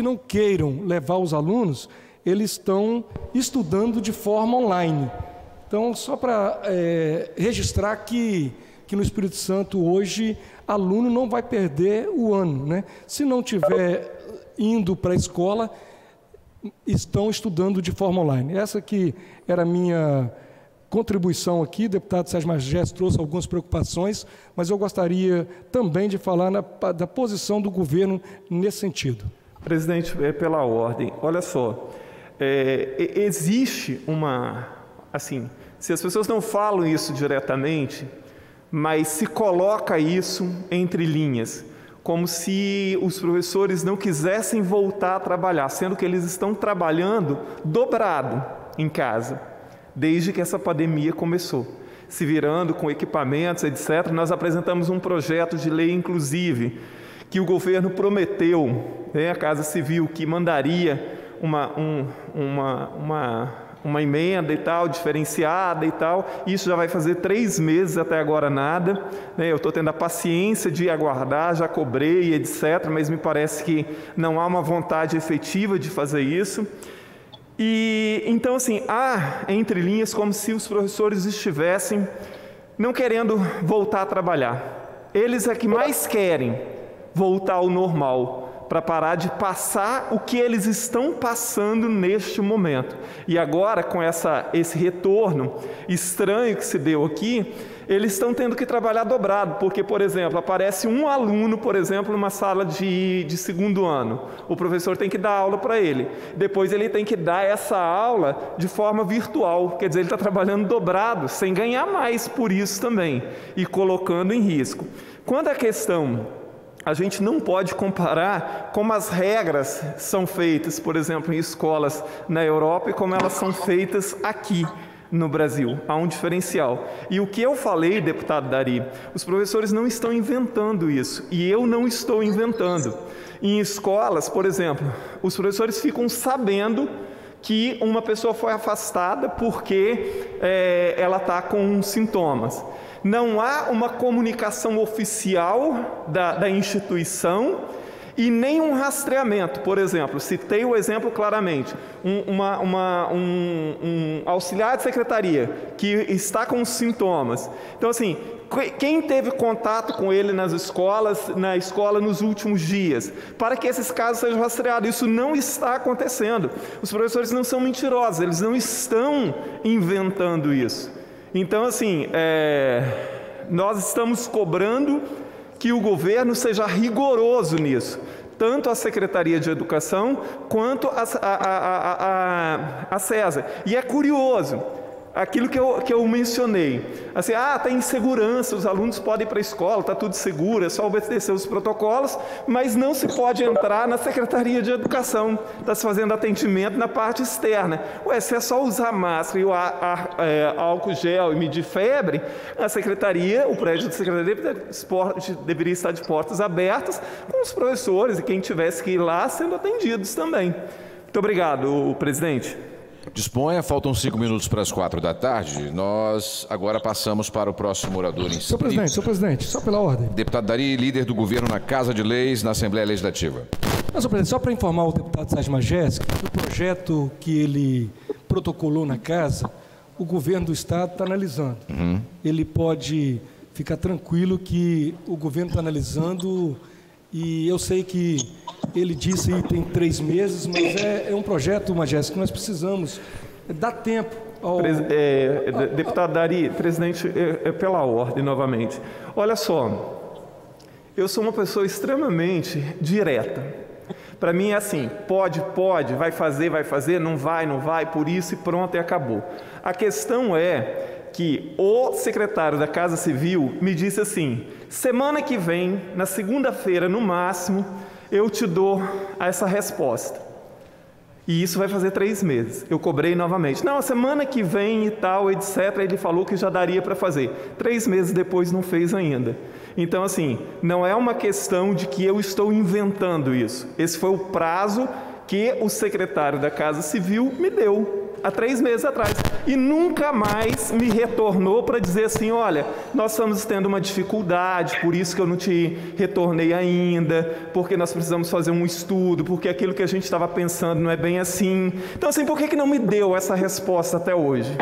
não queiram levar os alunos, eles estão estudando de forma online. Então, só para registrar que no Espírito Santo hoje, aluno não vai perder o ano, né? Se não tiver indo para a escola, estão estudando de forma online. Essa que era a minha contribuição aqui. O deputado Sérgio Majeski trouxe algumas preocupações, mas eu gostaria também de falar da posição do governo nesse sentido. Presidente, pela ordem, olha só, existe se as pessoas não falam isso diretamente, mas se coloca isso entre linhas, como se os professores não quisessem voltar a trabalhar, sendo que eles estão trabalhando dobrado em casa, desde que essa pandemia começou, se virando com equipamentos, etc. Nós apresentamos um projeto de lei, inclusive, que o governo prometeu, né, a Casa Civil, que mandaria uma emenda e tal, diferenciada e tal. Isso já vai fazer 3 meses, até agora nada, né? Eu estou tendo a paciência de aguardar, já cobrei, etc., mas me parece que não há uma vontade efetiva de fazer isso. E então, há entre linhas como se os professores estivessem não querendo voltar a trabalhar. Eles é que mais querem, voltar ao normal, para parar de passar o que eles estão passando neste momento. E agora, com esse retorno estranho que se deu aqui, eles estão tendo que trabalhar dobrado, porque, por exemplo, aparece um aluno, por exemplo, numa sala de segundo ano. O professor tem que dar aula para ele. Depois ele tem que dar essa aula de forma virtual. Quer dizer, ele está trabalhando dobrado, sem ganhar mais por isso também, e colocando em risco. Quando a questão, a gente não pode comparar como as regras são feitas, por exemplo, em escolas na Europa e como elas são feitas aqui no Brasil. Há um diferencial. E o que eu falei, deputado Dari, os professores não estão inventando isso, e eu não estou inventando. Em escolas, por exemplo, os professores ficam sabendo que uma pessoa foi afastada porque ela está com sintomas. Não há uma comunicação oficial da instituição e nem um rastreamento. Por exemplo, citei o exemplo claramente, um auxiliar de secretaria que está com sintomas. Então, assim, quem teve contato com ele na escola nos últimos dias, para que esses casos sejam rastreados. Isso não está acontecendo. Os professores não são mentirosos, eles não estão inventando isso. Então, assim, nós estamos cobrando que o governo seja rigoroso nisso, tanto a Secretaria de Educação quanto a César. E é curioso, aquilo que eu mencionei, assim, tem insegurança, os alunos podem ir para a escola, está tudo seguro, é só obedecer os protocolos, mas não se pode entrar na Secretaria de Educação, está se fazendo atendimento na parte externa. Se é só usar máscara e o álcool gel e medir febre, o prédio da Secretaria deveria estar de portas abertas, com os professores e quem tivesse que ir lá sendo atendidos também. Muito obrigado, presidente. Disponha, faltam 5 minutos para as 4 da tarde. Nós agora passamos para o próximo orador inscrito. Senhor presidente, só pela ordem. Deputado Dari, líder do governo na Casa de Leis, na Assembleia Legislativa. Senhor presidente, só para informar o deputado Sérgio Majestic, o projeto que ele protocolou na Casa, o governo do Estado está analisando. Ele pode ficar tranquilo que o governo está analisando, e eu sei que ele disse que tem 3 meses, mas é um projeto, Majestic, que nós precisamos dar tempo ao... Deputado Dari, presidente, pela ordem novamente. Olha só, eu sou uma pessoa extremamente direta. Para mim é assim, pode, vai fazer, não vai, por isso e pronto, e acabou. A questão é que o secretário da Casa Civil me disse assim, semana que vem, na segunda-feira no máximo, eu te dou essa resposta. E isso vai fazer 3 meses. Eu cobrei novamente. Não, a semana que vem e tal, etc. Ele falou que já daria para fazer. 3 meses depois não fez ainda. Então, assim, não é uma questão de que eu estou inventando isso. Esse foi o prazo que o secretário da Casa Civil me deu há 3 meses atrás, e nunca mais me retornou para dizer assim, olha, nós estamos tendo uma dificuldade, por isso que eu não te retornei ainda, porque nós precisamos fazer um estudo, porque aquilo que a gente estava pensando não é bem assim. Então, assim, por que não me deu essa resposta até hoje?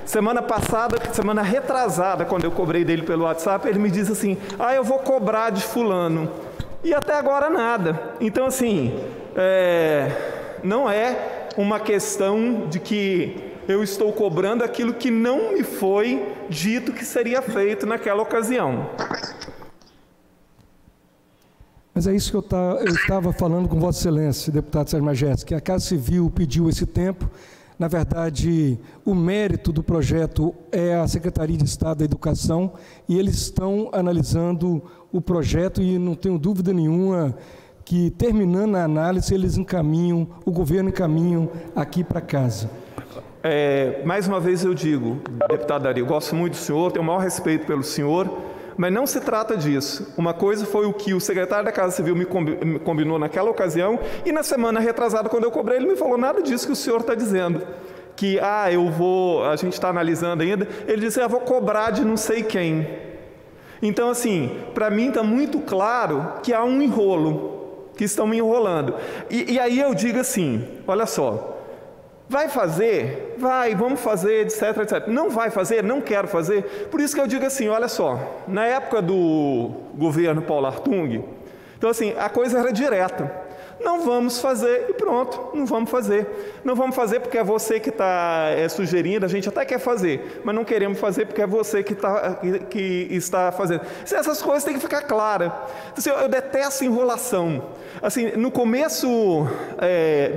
Semana retrasada, quando eu cobrei dele pelo WhatsApp, ele me disse assim, eu vou cobrar de fulano, e até agora nada. Então, assim, não é uma questão de que eu estou cobrando aquilo que não me foi dito que seria feito naquela ocasião. Mas é isso que eu estava falando com Vossa Excelência, deputado Sérgio Majestic, que a Casa Civil pediu esse tempo. Na verdade, o mérito do projeto é a Secretaria de Estado da Educação, e eles estão analisando o projeto, e não tenho dúvida nenhuma que, terminando a análise, o governo encaminham aqui para casa. Mais uma vez eu digo, deputado Dari, eu gosto muito do senhor, tenho o maior respeito pelo senhor, mas não se trata disso. Uma coisa foi o que o secretário da Casa Civil me combinou naquela ocasião, e na semana retrasada, quando eu cobrei, ele me falou nada disso que o senhor está dizendo. Que, a gente está analisando ainda. Ele disse, vou cobrar de não sei quem. Então, assim, para mim está muito claro que há um enrolo, que estão me enrolando. E aí eu digo assim, olha só, vai fazer? Vai, vamos fazer, etc, etc. Não vai fazer? Não quero fazer. Por isso que eu digo assim, olha só, na época do governo Paulo Artung, Então, assim, a coisa era direta. Não vamos fazer e pronto, não vamos fazer. Não vamos fazer porque é você que está sugerindo, a gente até quer fazer, mas não queremos fazer porque é você que está fazendo. Essas coisas têm que ficar claras. Assim, eu detesto enrolação. Assim, no começo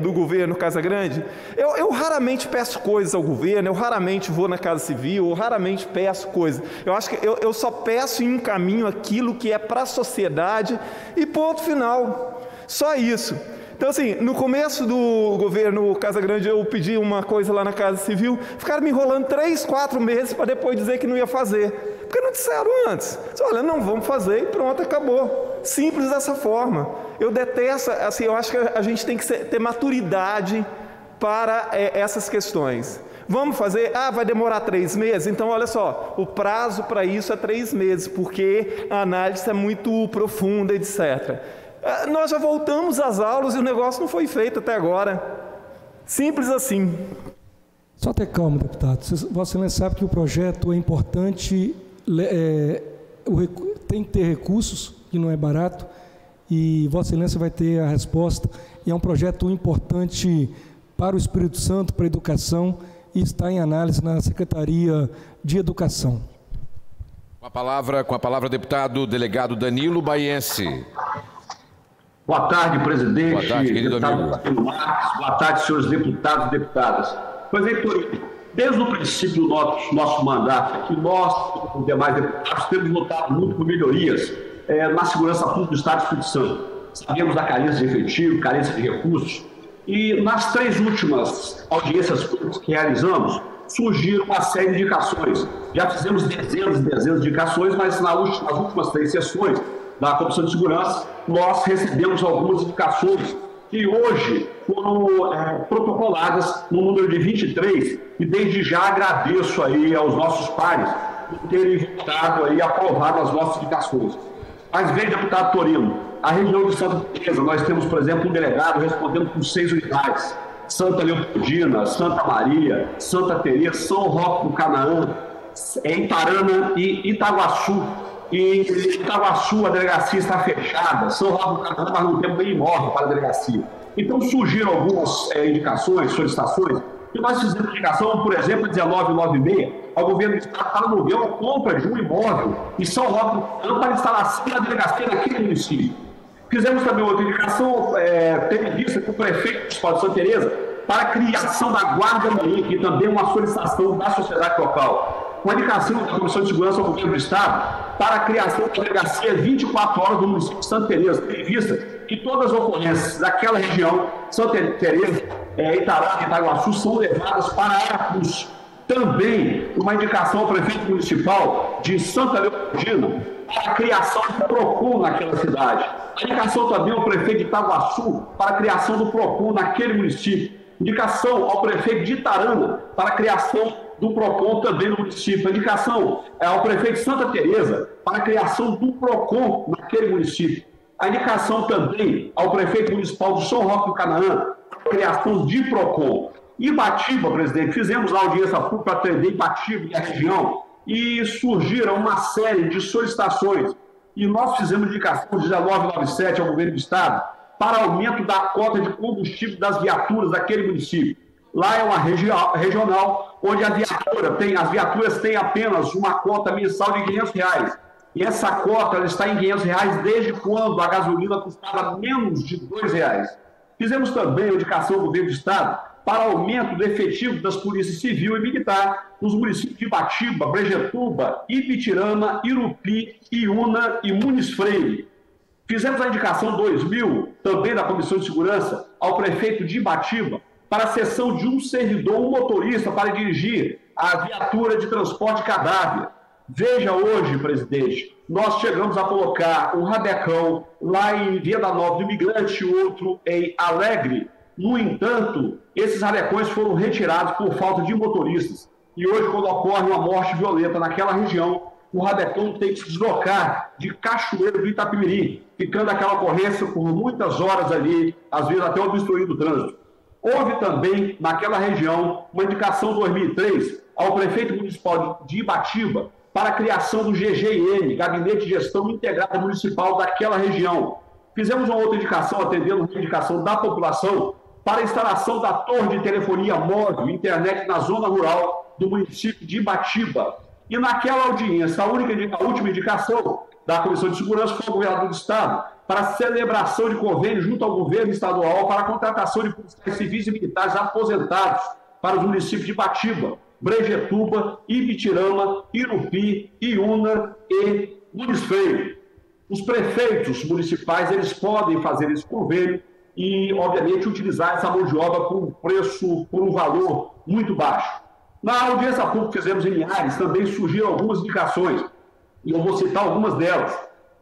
do governo Casagrande, eu raramente peço coisas ao governo, eu raramente vou na Casa Civil, eu raramente peço coisas. Eu acho que eu só peço e encaminho aquilo que é para a sociedade e ponto final. Só isso. Então, assim, no começo do governo Casagrande, eu pedi uma coisa lá na Casa Civil, ficaram me enrolando 3, 4 meses para depois dizer que não ia fazer. Porque não disseram antes. Olha, não vamos fazer e pronto, acabou. Simples dessa forma. Eu detesto, assim, eu acho que a gente tem que ter maturidade para essas questões. Vamos fazer? Vai demorar 3 meses? Então, olha só, o prazo para isso é 3 meses, porque a análise é muito profunda, etc. Nós já voltamos às aulas e o negócio não foi feito até agora. Simples assim. Só ter calma, deputado. Vossa Excelência sabe que o projeto é importante, tem que ter recursos, que não é barato, e Vossa Excelência vai ter a resposta. E é um projeto importante para o Espírito Santo, para a educação, e está em análise na Secretaria de Educação. Com a palavra, deputado delegado Danilo Baiense. Boa tarde, presidente. Boa tarde, querido amigo. Marques. Boa tarde, senhores deputados e deputadas. Presidente, desde o princípio do nosso mandato aqui, nós, os demais deputados, temos lutado muito por melhorias na segurança pública do Estado do Espírito Santo. Sabemos da carência de efetivo, carência de recursos, e nas 3 últimas audiências públicas que realizamos, surgiram uma série de indicações. Já fizemos dezenas e dezenas de indicações, mas nas últimas 3 sessões da Comissão de Segurança, nós recebemos algumas indicações que hoje foram protocoladas no número de 23, e desde já agradeço aí aos nossos pares por terem votado aí, aprovado as nossas indicações. Mas veja, deputado Torino, a região de Santa Teresa, nós temos, por exemplo, um delegado respondendo por 6 unidades: Santa Leopoldina, Santa Maria, Santa Teresa, São Roque do Canaã, Itarana e Itaguaçu. E em Itaguaçu a delegacia está fechada, São Roque do Canaã, mas não temos nem imóvel para a delegacia. Então surgiram algumas indicações, solicitações, e nós fizemos indicação, por exemplo, 1996, ao governo do Estado para promover uma compra de um imóvel em São Roque do Canaã para instalação da delegacia naquele município. Fizemos também outra indicação, teve vista com o prefeito municipal de Santa Teresa para a criação da Guarda Mirim, que também é uma solicitação da sociedade local. Uma indicação da Comissão de Segurança ao Governo do Estado para a criação da delegacia 24 horas do município de Santa Teresa, tendo em vista que todas as ocorrências daquela região, Santa Teresa, Itará e Itaguaçu, são levadas para Aracruz. Também uma indicação ao prefeito municipal de Santa Leopoldina para a criação do PROCON naquela cidade. A indicação também ao prefeito de Itaguaçu para a criação do PROCON naquele município. Indicação ao prefeito de Itarana para a criação do PROCON também no município. A indicação ao prefeito de Santa Teresa para a criação do PROCON naquele município. A indicação também ao prefeito municipal de São Roque do Canaã para a criação de PROCON. Ibatiba, presidente, fizemos a audiência pública para atender Ibatiba e a região, e surgiram uma série de solicitações. E nós fizemos indicação 1997 ao governo do Estado para aumento da cota de combustível das viaturas daquele município. Lá é uma regional onde as viaturas têm apenas uma cota mensal de R$500. E essa cota ela está em R$500 desde quando a gasolina custava menos de R$2. Fizemos também a indicação do governo do Estado para aumento do efetivo das polícias civil e militar nos municípios de Ibatiba, Brejetuba, Ipitirama, Irupi, Iuna e Muniz Freire. Fizemos a indicação 2000, também da Comissão de Segurança, ao prefeito de Ibatiba, para a cessão de um servidor, um motorista, para dirigir a viatura de transporte de cadáver. Veja hoje, presidente, nós chegamos a colocar um rabecão lá em Venda Nova do Imigrante e outro em Alegre. No entanto, esses rabecões foram retirados por falta de motoristas. E hoje, quando ocorre uma morte violenta naquela região, o rabecão tem que se deslocar de Cachoeiro do Itapemirim, ficando aquela ocorrência por muitas horas ali, às vezes até obstruindo o trânsito. Houve também, naquela região, uma indicação 2003 ao prefeito municipal de Ibatiba para a criação do GGIM, Gabinete de Gestão Integrada Municipal daquela região. Fizemos uma outra indicação, atendendo uma indicação da população, para a instalação da torre de telefonia móvel, internet na zona rural do município de Ibatiba. E naquela audiência, a última indicação da Comissão de Segurança foi ao governador do Estado para a celebração de convênio junto ao governo estadual para a contratação de policiais civis e militares aposentados para os municípios de Ibatiba, Brejetuba, Ibitirama, Irupi, Iuna e Muniz Freire. Os prefeitos municipais, eles podem fazer esse convênio e, obviamente, utilizar essa mão de obra por um valor muito baixo. Na audiência pública que fizemos em Linhares, também surgiram algumas indicações, e eu vou citar algumas delas.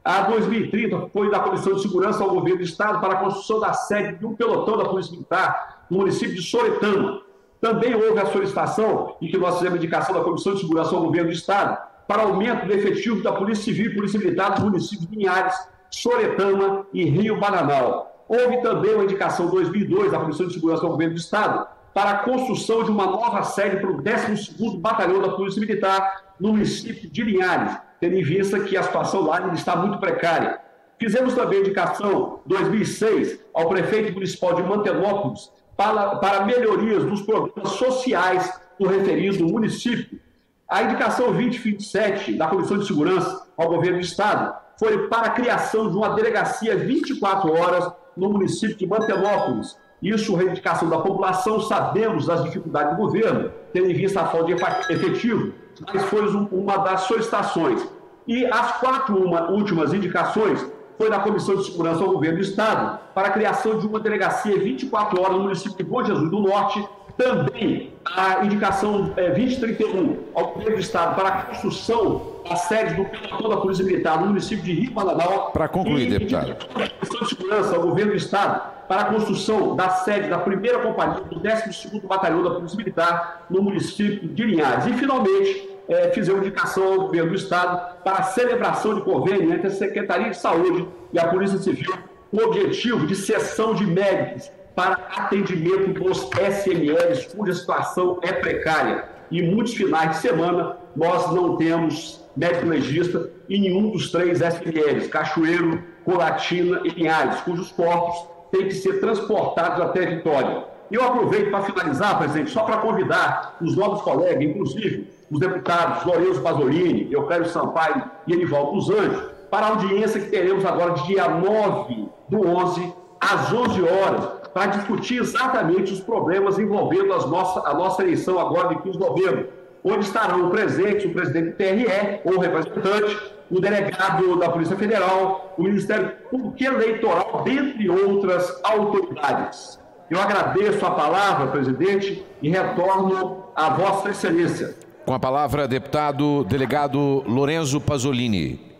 A 2030 foi da Comissão de Segurança ao Governo do Estado para a construção da sede de um pelotão da Polícia Militar no município de Soretama. Também houve a solicitação, e que nós fizemos indicação da Comissão de Segurança ao Governo do Estado, para aumento do efetivo da Polícia Civil e Polícia Militar dos municípios de Linhares, Soretama e Rio Bananal. Houve também uma indicação 2002 da Comissão de Segurança ao Governo do Estado para a construção de uma nova sede para o 12º Batalhão da Polícia Militar no município de Linhares, tendo em vista que a situação lá está muito precária. Fizemos também indicação 2006 ao prefeito municipal de Mantenópolis para melhorias dos programas sociais do referido município. A indicação 2027 da Comissão de Segurança ao Governo do Estado foi para a criação de uma delegacia 24 horas no município de Mantenópolis. Isso, reivindicação da população, sabemos das dificuldades do governo, tendo em vista a falta de efetivo, mas foi uma das solicitações. E as 4 últimas indicações foi da Comissão de Segurança ao Governo do Estado para a criação de uma delegacia 24 horas no município de Bom Jesus do Norte. Também a indicação 2031 ao Governo do Estado para a construção da sede do pelotão da Polícia Militar no município de Rio Bananal. Para concluir, deputado. A Comissão de Segurança ao Governo do Estado para a construção da sede da 1ª Companhia do 12º Batalhão da Polícia Militar no município de Linhares. E, finalmente, fizemos indicação ao Governo do Estado para a celebração de convênio entre a Secretaria de Saúde e a Polícia Civil, com o objetivo de cessão de médicos para atendimento dos SMLs, cuja situação é precária. E muitos finais de semana nós não temos médico legista em nenhum dos 3 SMLs, Cachoeiro, Colatina e Linhares, cujos corpos têm que ser transportados até Vitória. E eu aproveito para finalizar, presidente, só para convidar os novos colegas, inclusive os deputados Lourenço Pasolini, Euclério Sampaio e Enivaldo dos Anjos, para a audiência que teremos agora dia 9/11, às 11 horas, para discutir exatamente os problemas envolvendo a nossa eleição agora de 15 de novembro, onde estarão presentes o presidente do TRE, ou o representante, o delegado da Polícia Federal, o Ministério Público Eleitoral, dentre outras autoridades. Eu agradeço a palavra, presidente, e retorno à Vossa Excelência. Com a palavra, deputado delegado Lourenço Pasolini.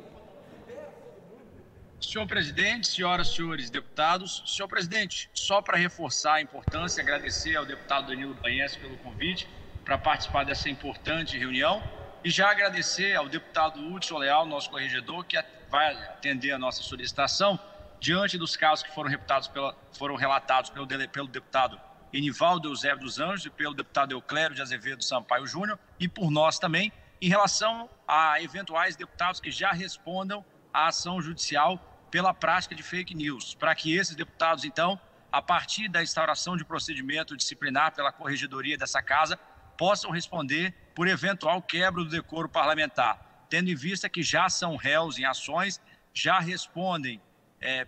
Senhor presidente, senhoras e senhores deputados, senhor presidente, só para reforçar a importância, agradecer ao deputado Danilo Baense pelo convite para participar dessa importante reunião e já agradecer ao deputado Hudson Leal, nosso corregedor, que vai atender a nossa solicitação diante dos casos que foram relatados pelo deputado Enivaldo Eusébio dos Anjos e pelo deputado Euclério de Azevedo Sampaio Júnior e por nós também, em relação a eventuais deputados que já respondam à ação judicial pela prática de fake news, para que esses deputados, então, a partir da instauração de procedimento disciplinar pela corregedoria dessa casa, possam responder por eventual quebra do decoro parlamentar, tendo em vista que já são réus em ações, já respondem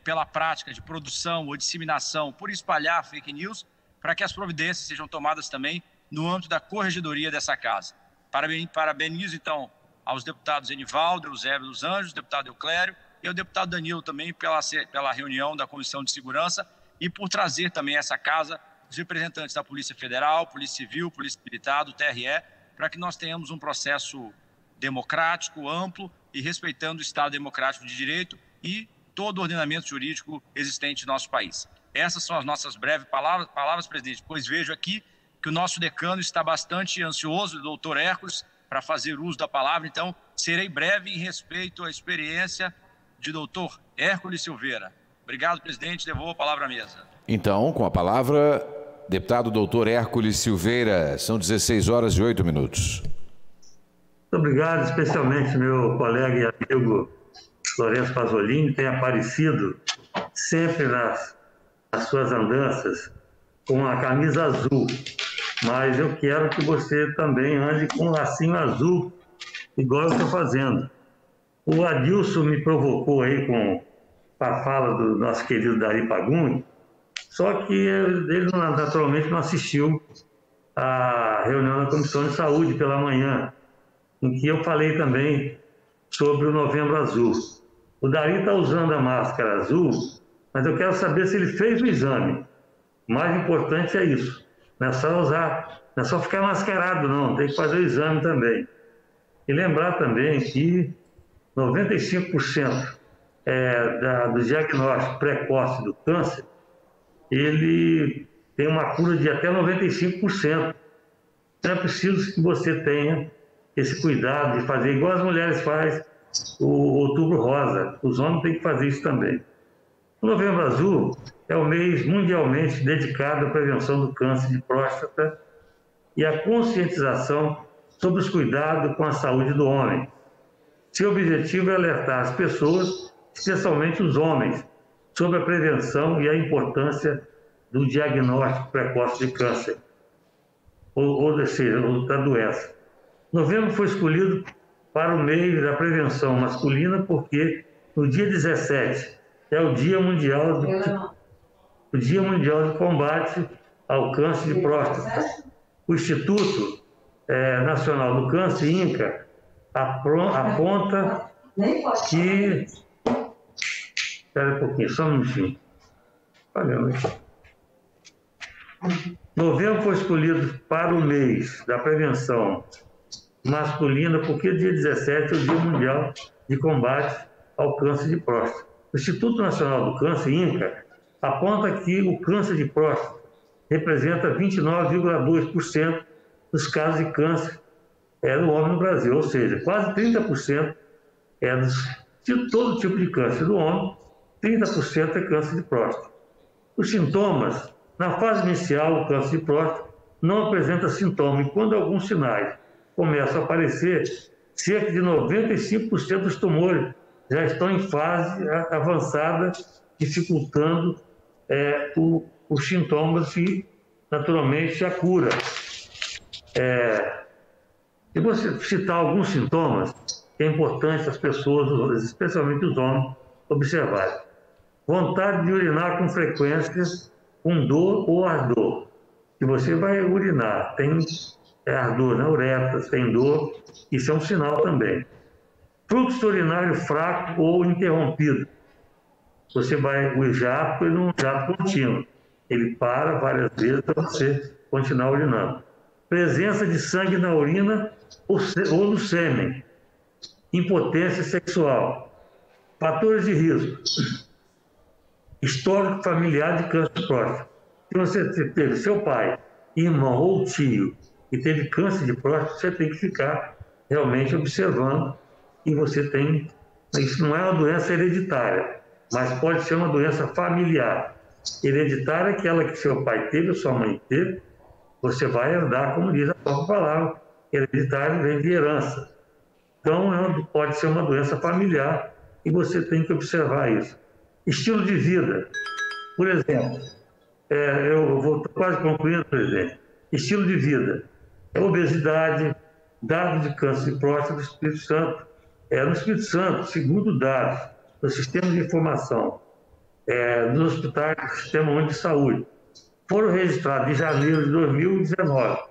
pela prática de produção ou disseminação por espalhar fake news, para que as providências sejam tomadas também no âmbito da corregedoria dessa casa. Parabenizo, então, aos deputados Enivaldo, Eusébio dos Anjos, deputado Euclério e ao deputado Danilo também pela reunião da Comissão de Segurança e por trazer também a essa casa os representantes da Polícia Federal, Polícia Civil, Polícia Militar, do TRE, para que nós tenhamos um processo democrático, amplo e respeitando o Estado democrático de direito e todo o ordenamento jurídico existente no nosso país. Essas são as nossas breves palavras, presidente, pois vejo aqui que o nosso decano está bastante ansioso, o doutor Hércules, para fazer uso da palavra, então serei breve em respeito à experiência de doutor Hércules Silveira. Obrigado, presidente, devolvo a palavra à mesa. Então, com a palavra, deputado doutor Hércules Silveira, são 16h08. Muito obrigado, especialmente meu colega e amigo Lourenço Pasolini, tem aparecido sempre nas suas andanças com a camisa azul, mas eu quero que você também ande com um lacinho azul, igual eu estou fazendo. O Adilson me provocou aí com a fala do nosso querido Dari Paguni, só que ele naturalmente não assistiu à reunião da Comissão de Saúde pela manhã, em que eu falei também sobre o Novembro Azul. O Dari está usando a máscara azul, mas eu quero saber se ele fez o exame. O mais importante é isso. Não é só usar, não é só ficar mascarado, não. Tem que fazer o exame também. E lembrar também que 95% do diagnóstico precoce do câncer, ele tem uma cura de até 95%. Então é preciso que você tenha esse cuidado de fazer igual as mulheres fazem o Outubro Rosa. Os homens têm que fazer isso também. O Novembro Azul é o mês mundialmente dedicado à prevenção do câncer de próstata e à conscientização sobre os cuidados com a saúde do homem. Seu objetivo é alertar as pessoas, especialmente os homens, sobre a prevenção e a importância do diagnóstico precoce de câncer, ou seja, da doença. Novembro foi escolhido para o mês da prevenção masculina porque no dia 17 é o Dia Mundial de Combate ao Câncer de Próstata. O Instituto Nacional do Câncer, INCA, aponta que... Espera um pouquinho, só um minutinho. Novembro foi escolhido para o mês da prevenção masculina porque dia 17 é o Dia Mundial de Combate ao Câncer de Próstata. O Instituto Nacional do Câncer, INCA, aponta que o câncer de próstata representa 29,2% dos casos de câncer do homem no Brasil, ou seja, quase 30% de todo tipo de câncer do homem, 30% é câncer de próstata. Os sintomas, na fase inicial, o câncer de próstata não apresenta sintoma, e quando alguns sinais começam a aparecer, cerca de 95% dos tumores já estão em fase avançada, dificultando os sintomas e, naturalmente, a cura. Se você citar alguns sintomas, é importante as pessoas, especialmente os homens, observarem. Vontade de urinar com frequência, com dor ou ardor. Se você vai urinar, tem ardor na uretra, tem dor, isso é um sinal também. Fluxo urinário fraco ou interrompido. Você vai o jato e num jato contínuo. Ele para várias vezes para você continuar urinando. Presença de sangue na urina ou no sêmen. Impotência sexual. Fatores de risco. Histórico familiar de câncer de próstata. Se você teve seu pai, irmão ou tio e teve câncer de próstata, você tem que ficar realmente observando. E você tem... Isso não é uma doença hereditária, mas pode ser uma doença familiar. Hereditária é aquela que seu pai teve ou sua mãe teve, você vai herdar, como diz a própria palavra. Hereditário vem de herança. Então, pode ser uma doença familiar e você tem que observar isso. Estilo de vida. Por exemplo, eu vou quase concluindo, presidente. Estilo de vida. Obesidade, dados de câncer de próstata do Espírito Santo. No Espírito Santo, segundo dados do Sistema de Informação dos hospitais do Sistema Único de Saúde, foram registrados de janeiro de 2019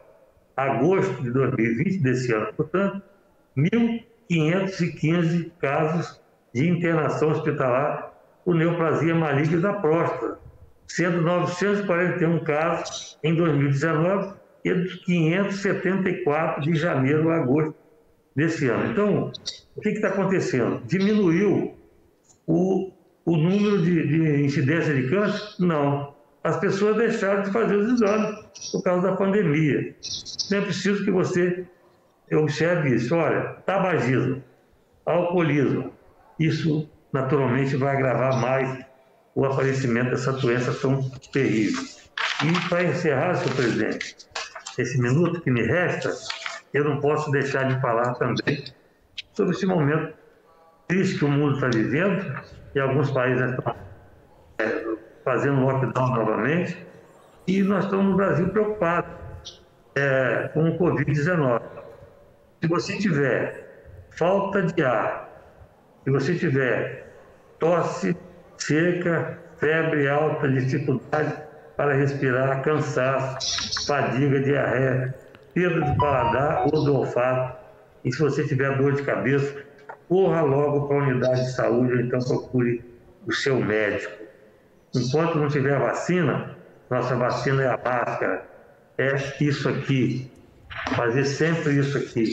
a agosto de 2020, desse ano, portanto, 1.515 casos de internação hospitalar por neoplasia maligna da próstata, sendo 941 casos em 2019 e 574 de janeiro a agosto desse ano. Então, o que está acontecendo? Diminuiu o número de incidência de câncer? Não. As pessoas deixaram de fazer os exames por causa da pandemia. Então, é preciso que você observe isso. Olha, tabagismo, alcoolismo, isso naturalmente vai agravar mais o aparecimento dessa doença tão terrível. E para encerrar, senhor presidente, esse minuto que me resta, eu não posso deixar de falar também sobre esse momento triste que o mundo está vivendo, e alguns países estão fazendo lockdown novamente, e nós estamos no Brasil preocupados com o Covid-19. Se você tiver falta de ar, se você tiver tosse, seca, febre alta, dificuldade para respirar, cansaço, fadiga, diarreia, perda do paladar ou do olfato, e se você tiver dor de cabeça, corra logo para a unidade de saúde ou então procure o seu médico. Enquanto não tiver vacina, nossa vacina é a máscara, é isso aqui, fazer sempre isso aqui,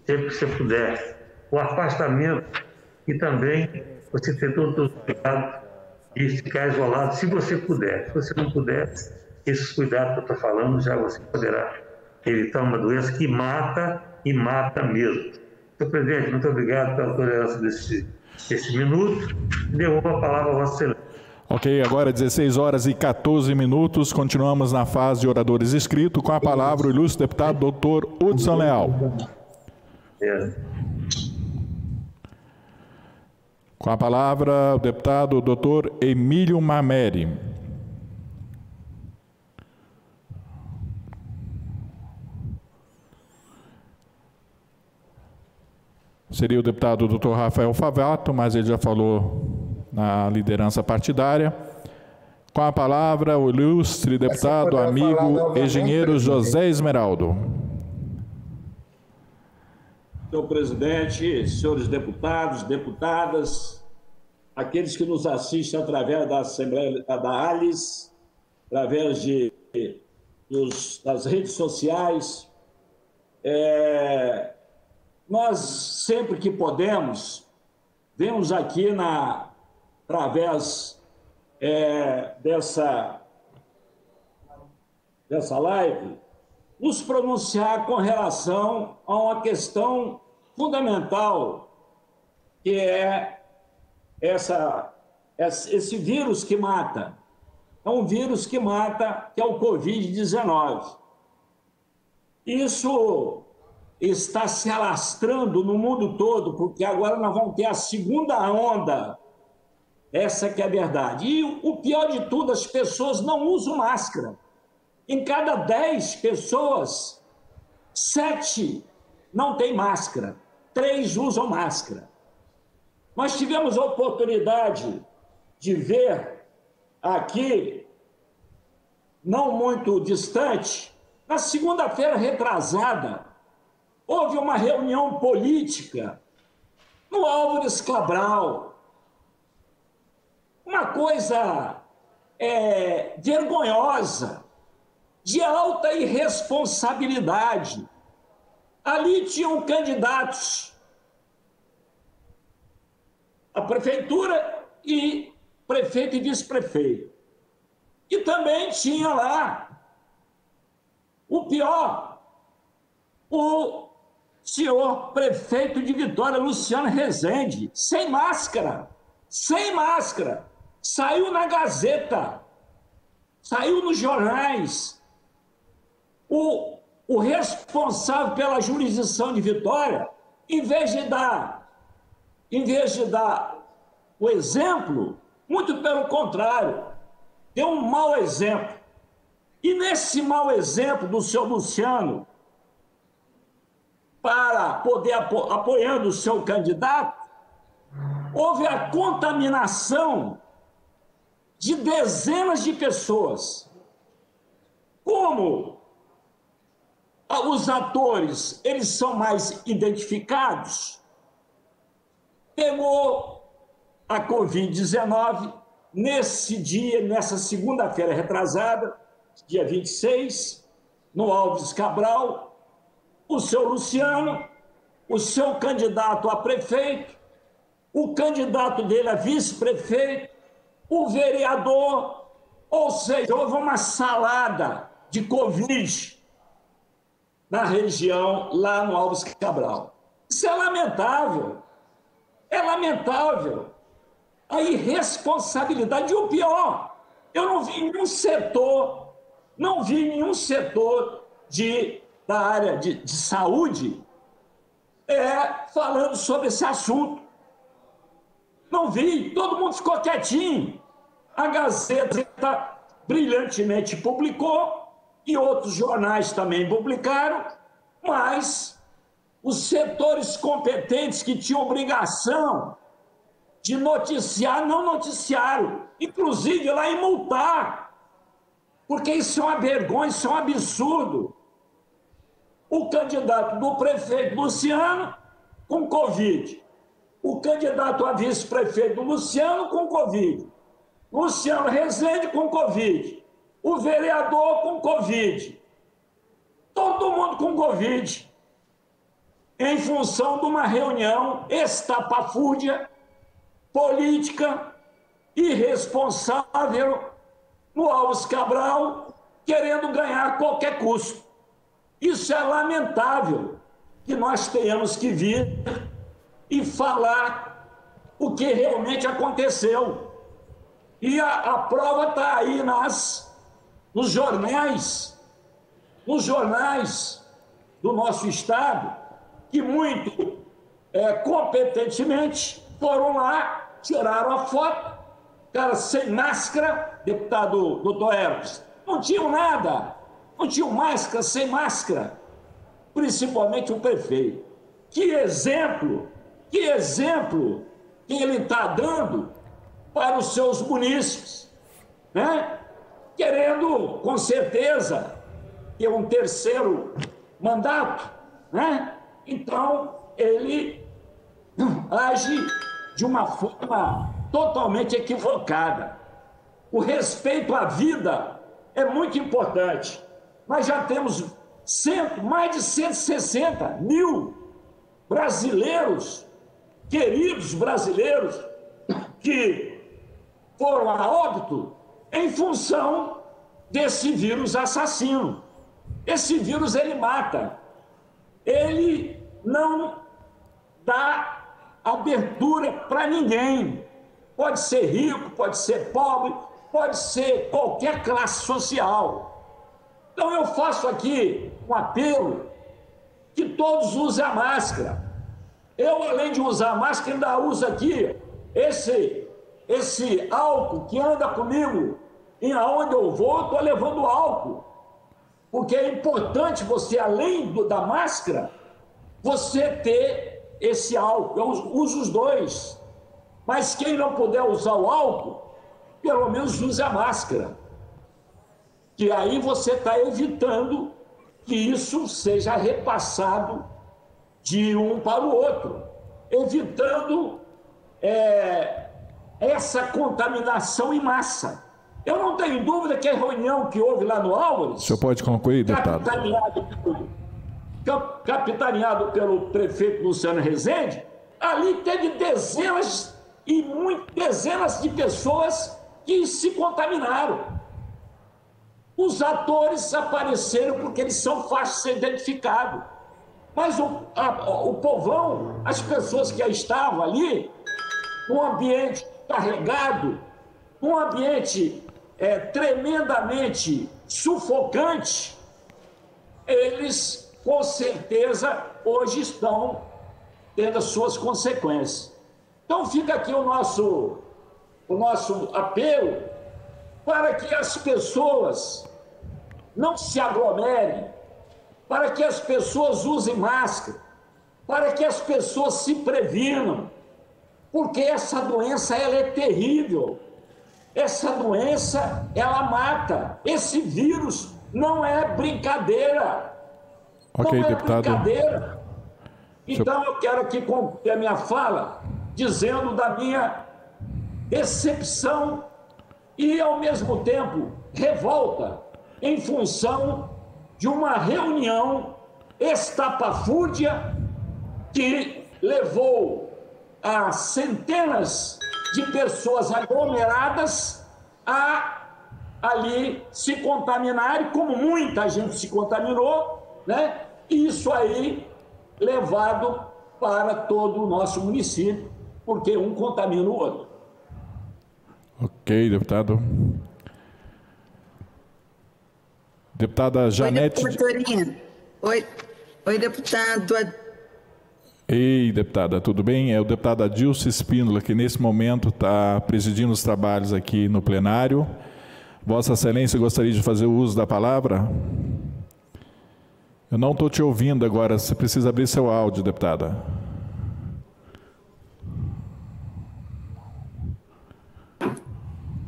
sempre que você puder. O afastamento e também você ter todo o cuidado de ficar isolado, se você puder. Se você não puder, esses cuidados que eu estou falando, já você poderá evitar uma doença que mata e mata mesmo. Senhor presidente, muito obrigado pela tolerância desse minuto. Devolvo a palavra a Vossa Excelência. Ok, agora 16 horas e 14 minutos, continuamos na fase de oradores inscritos, com a palavra o ilustre deputado doutor Hudson Leal. Com a palavra o deputado doutor Emílio Mameri. Seria o deputado doutor Rafael Favato, mas ele já falou na liderança partidária. Com a palavra, o ilustre deputado, amigo, engenheiro José Esmeraldo. Senhor presidente, senhores deputados, deputadas, aqueles que nos assistem através da Assembleia da ALIS, através das redes sociais, nós, sempre que podemos, vemos aqui através dessa live, nos pronunciar com relação a uma questão fundamental, que é esse vírus que mata. É um vírus que mata, que é o Covid-19. Isso está se alastrando no mundo todo, porque agora nós vamos ter a segunda onda. Essa que é a verdade. E o pior de tudo, as pessoas não usam máscara. Em cada 10 pessoas, 7 não têm máscara, 3 usam máscara. Nós tivemos a oportunidade de ver aqui, não muito distante, na segunda-feira retrasada, houve uma reunião política no Álvares Cabral. Uma coisa vergonhosa, de alta irresponsabilidade. Ali tinham candidatos à prefeitura e prefeito e vice-prefeito. E também tinha lá o pior, o senhor prefeito de Vitória, Luciano Rezende, sem máscara, saiu na Gazeta, saiu nos jornais. O responsável pela jurisdição de Vitória, em vez de dar o exemplo, muito pelo contrário, deu um mau exemplo. E nesse mau exemplo do seu Luciano, para poder apoiando o seu candidato, houve a contaminação de dezenas de pessoas. Como os atores, eles são mais identificados, pegou a Covid-19 nesse dia, nessa segunda-feira retrasada, dia 26, no Álvares Cabral, o seu Luciano, o seu candidato a prefeito, o candidato dele a vice-prefeito, o vereador, ou seja, houve uma salada de Covid na região, lá no Álvares Cabral. Isso é lamentável. É lamentável. A irresponsabilidade. E o pior, eu não vi nenhum setor, da área de saúde falando sobre esse assunto. Não vi, todo mundo ficou quietinho. A Gazeta brilhantemente publicou, e outros jornais também publicaram, mas os setores competentes que tinham obrigação de noticiar, não noticiaram, inclusive lá em multar, porque isso é uma vergonha, isso é um absurdo. O candidato do prefeito Luciano com Covid, o candidato a vice-prefeito Luciano com Covid, Luciano Rezende com Covid, o vereador com Covid, todo mundo com Covid, em função de uma reunião estapafúrdia, política, irresponsável, no Alves Cabral, querendo ganhar a qualquer custo. Isso é lamentável, que nós tenhamos que vir e falar o que realmente aconteceu. E a prova está aí nos jornais do nosso Estado, que muito competentemente foram lá, tiraram a foto, cara sem máscara, deputado doutor Hermes, não tinham nada, não tinham máscara, sem máscara, principalmente o prefeito. Que exemplo que ele está dando para os seus munícipes, né? Querendo, com certeza, ter um terceiro mandato, né? Então, ele age de uma forma totalmente equivocada. O respeito à vida é muito importante. Nós já temos mais de 160 mil brasileiros, queridos brasileiros, que foram a óbito em função desse vírus assassino. Esse vírus, ele mata. Ele não dá abertura para ninguém. Pode ser rico, pode ser pobre, pode ser qualquer classe social. Então eu faço aqui um apelo que todos usem a máscara. Eu, além de usar a máscara, ainda uso aqui esse álcool que anda comigo. E aonde eu vou, eu estou levando álcool. Porque é importante você, além da máscara, você ter esse álcool. Eu uso os dois. Mas quem não puder usar o álcool, pelo menos use a máscara. Que aí você está evitando que isso seja repassado de um para o outro. Evitando essa contaminação em massa. Eu não tenho dúvida que a reunião que houve lá no Álvares... O senhor pode concluir, deputado? Capitaneado pelo prefeito Luciano Rezende, ali teve dezenas de pessoas que se contaminaram. Os atores apareceram porque eles são fáceis de ser identificados. Mas o povão, as pessoas que estavam ali, num ambiente carregado, num ambiente tremendamente sufocante, eles, com certeza, hoje estão tendo as suas consequências. Então fica aqui o nosso apelo para que as pessoas não se aglomerem, para que as pessoas usem máscara, para que as pessoas se previnam, porque essa doença ela é terrível. Essa doença, ela mata. Esse vírus não é brincadeira. Ok, não é deputado. Brincadeira. Então eu quero aqui concluir a minha fala dizendo da minha decepção e, ao mesmo tempo, revolta em função de uma reunião estapafúrdia que levou a centenas de pessoas aglomeradas a ali se contaminarem, como muita gente se contaminou, né? E isso aí levado para todo o nosso município, porque um contamina o outro. Ok, deputado. Deputada Janete... Oi, deputado. Ei, deputada, tudo bem? É o deputado Adilson Espíndola, que nesse momento está presidindo os trabalhos aqui no plenário. Vossa Excelência gostaria de fazer o uso da palavra? Eu não estou te ouvindo agora, você precisa abrir seu áudio, deputada.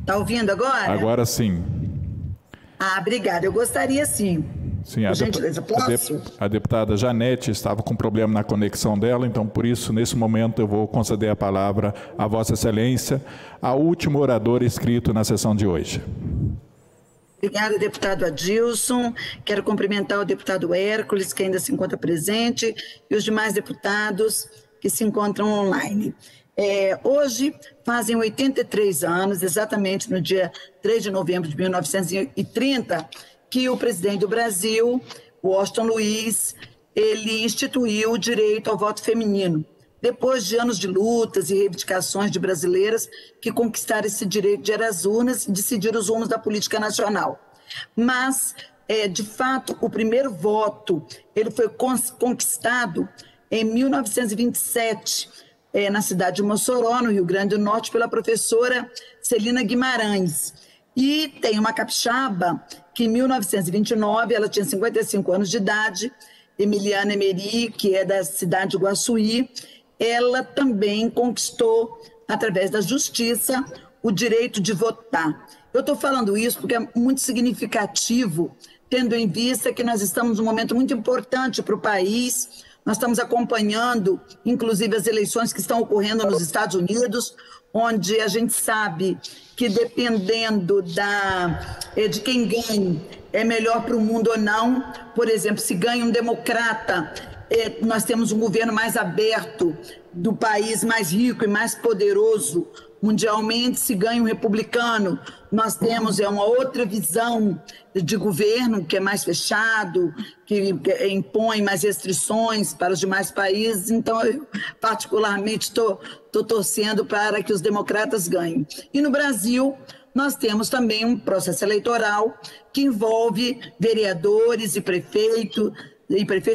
Está ouvindo agora? Agora sim. Ah, obrigada. Eu gostaria sim. Sim, por gentileza, posso? A deputada Janete estava com problema na conexão dela, então por isso, nesse momento, eu vou conceder a palavra a Vossa Excelência, a última oradora inscrito na sessão de hoje. Obrigada, deputado Adilson. Quero cumprimentar o deputado Hércules, que ainda se encontra presente, e os demais deputados que se encontram online. Hoje fazem 83 anos, exatamente no dia 3 de novembro de 1930, que o presidente do Brasil, Washington Luiz, ele instituiu o direito ao voto feminino, depois de anos de lutas e reivindicações de brasileiras que conquistaram esse direito de ir às urnas e decidir os rumos da política nacional. Mas, de fato, o primeiro voto ele foi conquistado em 1927, na cidade de Mossoró, no Rio Grande do Norte, pela professora Celina Guimarães. E tem uma capixaba que em 1929, ela tinha 55 anos de idade, Emiliana Emery, que é da cidade de Guaçuí, ela também conquistou, através da justiça, o direito de votar. Eu estou falando isso porque é muito significativo, tendo em vista que nós estamos num momento muito importante para o país. Nós estamos acompanhando, inclusive, as eleições que estão ocorrendo nos Estados Unidos, onde a gente sabe que, dependendo de quem ganhe, é melhor para o mundo ou não. Por exemplo, se ganha um democrata, nós temos um governo mais aberto, do país mais rico e mais poderoso mundialmente. Se ganha um republicano, nós temos uma outra visão de governo, que é mais fechado, que impõe mais restrições para os demais países. Então, eu particularmente estou torcendo para que os democratas ganhem. E no Brasil, nós temos também um processo eleitoral que envolve vereadores e prefeitos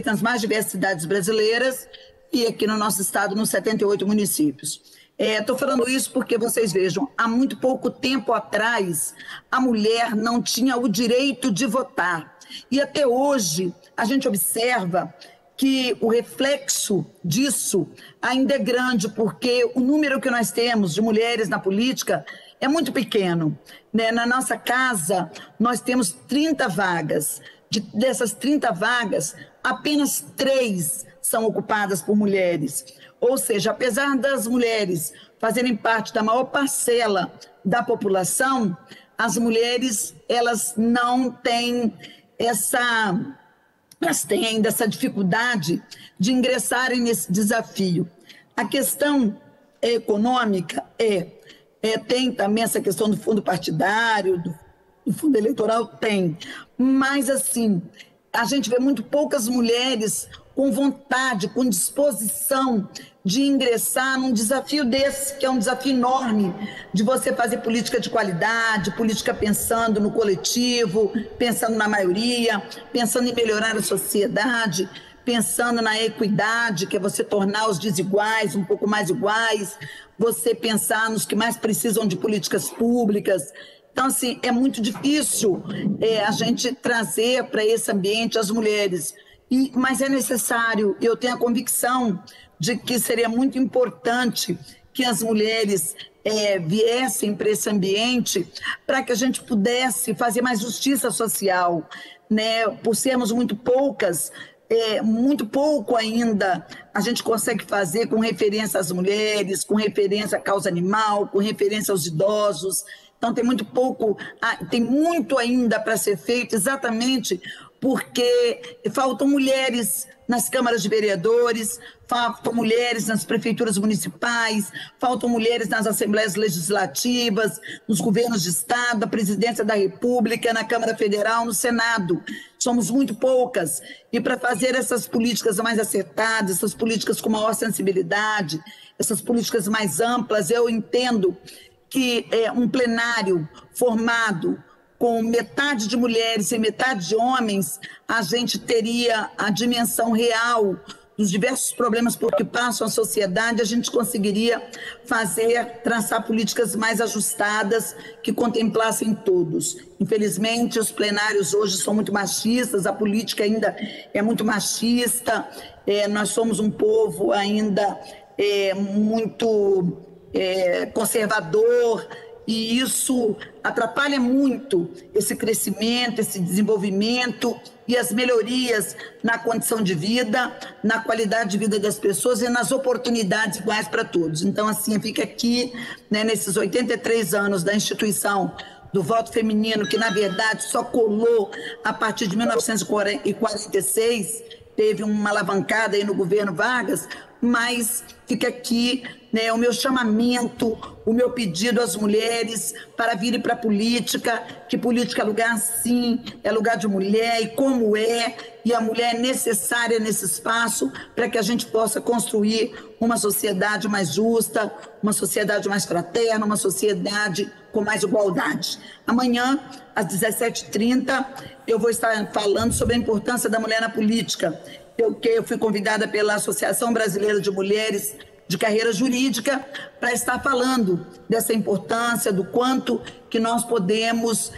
nas mais diversas cidades brasileiras, e aqui no nosso estado, nos 78 municípios. Estou falando isso porque vocês vejam, há muito pouco tempo atrás, a mulher não tinha o direito de votar. E até hoje, a gente observa que o reflexo disso ainda é grande, porque o número que nós temos de mulheres na política é muito pequeno. Na nossa casa, nós temos 30 vagas. Dessas 30 vagas, apenas 3 são ocupadas por mulheres. Ou seja, apesar das mulheres fazerem parte da maior parcela da população, as mulheres, elas não têm elas têm ainda essa dificuldade de ingressarem nesse desafio. A questão econômica tem também essa questão do fundo partidário, do fundo eleitoral, tem. Mas, assim, a gente vê muito poucas mulheres com vontade, com disposição de ingressar num desafio desse, que é um desafio enorme, de você fazer política de qualidade, política pensando no coletivo, pensando na maioria, pensando em melhorar a sociedade, pensando na equidade, que é você tornar os desiguais um pouco mais iguais, você pensar nos que mais precisam de políticas públicas. Então, assim, é muito difícil a gente trazer para esse ambiente as mulheres. Mas é necessário, eu tenho a convicção de que seria muito importante que as mulheres viessem para esse ambiente para que a gente pudesse fazer mais justiça social, né? Por sermos muito poucas, muito pouco ainda a gente consegue fazer com referência às mulheres, com referência à causa animal, com referência aos idosos. Então, tem muito pouco, tem muito ainda para ser feito, exatamente porque faltam mulheres nas câmaras de vereadores, faltam mulheres nas prefeituras municipais, faltam mulheres nas assembleias legislativas, nos governos de estado, na presidência da República, na Câmara Federal, no Senado. Somos muito poucas. E para fazer essas políticas mais acertadas, essas políticas com maior sensibilidade, essas políticas mais amplas, eu entendo que um plenário formado com metade de mulheres e metade de homens, a gente teria a dimensão real dos diversos problemas por que passam a sociedade, a gente conseguiria traçar políticas mais ajustadas que contemplassem todos. Infelizmente, os plenários hoje são muito machistas, a política ainda é muito machista, nós somos um povo ainda muito conservador, e isso atrapalha muito esse crescimento, esse desenvolvimento e as melhorias na condição de vida, na qualidade de vida das pessoas e nas oportunidades iguais para todos. Então, assim, fica aqui, né, nesses 83 anos da instituição do voto feminino, que, na verdade, só colou a partir de 1946, teve uma alavancada aí no governo Vargas, mas fica aqui, né, o meu chamamento, o meu pedido às mulheres para virem para a política, que política é lugar, sim, é lugar de mulher, e como e a mulher é necessária nesse espaço para que a gente possa construir uma sociedade mais justa, uma sociedade mais fraterna, uma sociedade com mais igualdade. Amanhã, às 17h30, eu vou estar falando sobre a importância da mulher na política. Eu fui convidada pela Associação Brasileira de Mulheres de Carreira Jurídica para estar falando dessa importância, do quanto que nós podemos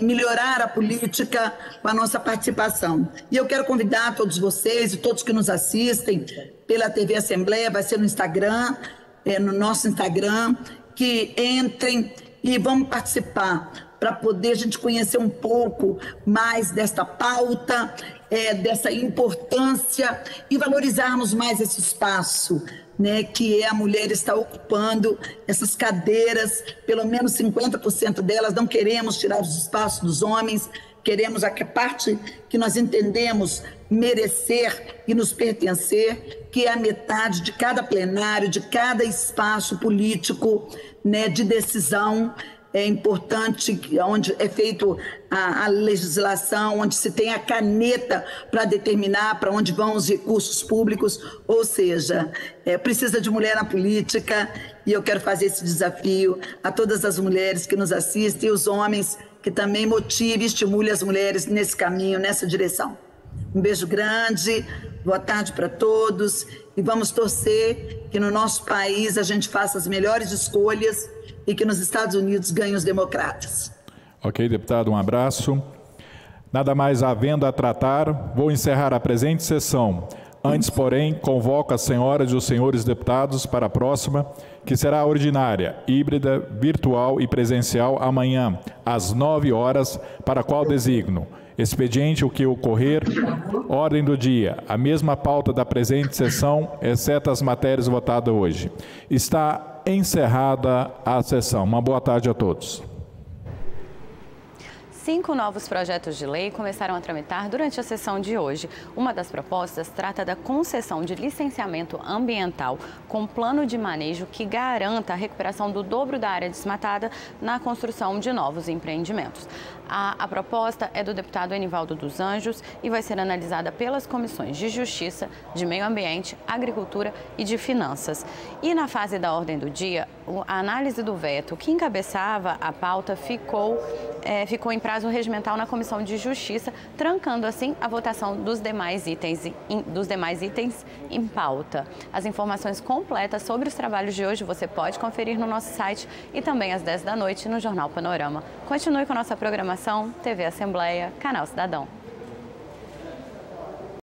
melhorar a política com a nossa participação. E eu quero convidar todos vocês e todos que nos assistem pela TV Assembleia, vai ser no Instagram, no nosso Instagram, que entrem e vamos participar para poder a gente conhecer um pouco mais desta pauta, dessa importância e valorizarmos mais esse espaço, né, que a mulher está ocupando essas cadeiras, pelo menos 50% delas. Não queremos tirar os espaços dos homens, queremos a parte que nós entendemos merecer e nos pertencer, que é a metade de cada plenário, de cada espaço político, né, de decisão. É importante onde é feito a legislação, onde se tem a caneta para determinar para onde vão os recursos públicos, ou seja, precisa de mulher na política, e eu quero fazer esse desafio a todas as mulheres que nos assistem e os homens que também motivem e estimulem as mulheres nesse caminho, nessa direção. Um beijo grande, boa tarde para todos, e vamos torcer que no nosso país a gente faça as melhores escolhas e que nos Estados Unidos ganhem os democratas. Ok, deputado, um abraço. Nada mais havendo a tratar, vou encerrar a presente sessão. Antes, porém, convoco as senhoras e os senhores deputados para a próxima, que será ordinária, híbrida, virtual e presencial amanhã, às 9 horas, para a qual designo. Expediente o que ocorrer, ordem do dia, a mesma pauta da presente sessão, exceto as matérias votadas hoje. Está encerrada a sessão. Uma boa tarde a todos. 5 novos projetos de lei começaram a tramitar durante a sessão de hoje. Uma das propostas trata da concessão de licenciamento ambiental com plano de manejo que garanta a recuperação do dobro da área desmatada na construção de novos empreendimentos. A proposta é do deputado Enivaldo dos Anjos e vai ser analisada pelas comissões de Justiça, de Meio Ambiente, Agricultura e de Finanças. E na fase da ordem do dia, a análise do veto que encabeçava a pauta ficou em prazo regimental na Comissão de Justiça, trancando assim a votação dos demais itens em pauta. As informações completas sobre os trabalhos de hoje você pode conferir no nosso site e também às 10 da noite no Jornal Panorama. Continue com a nossa programação, TV Assembleia, Canal Cidadão.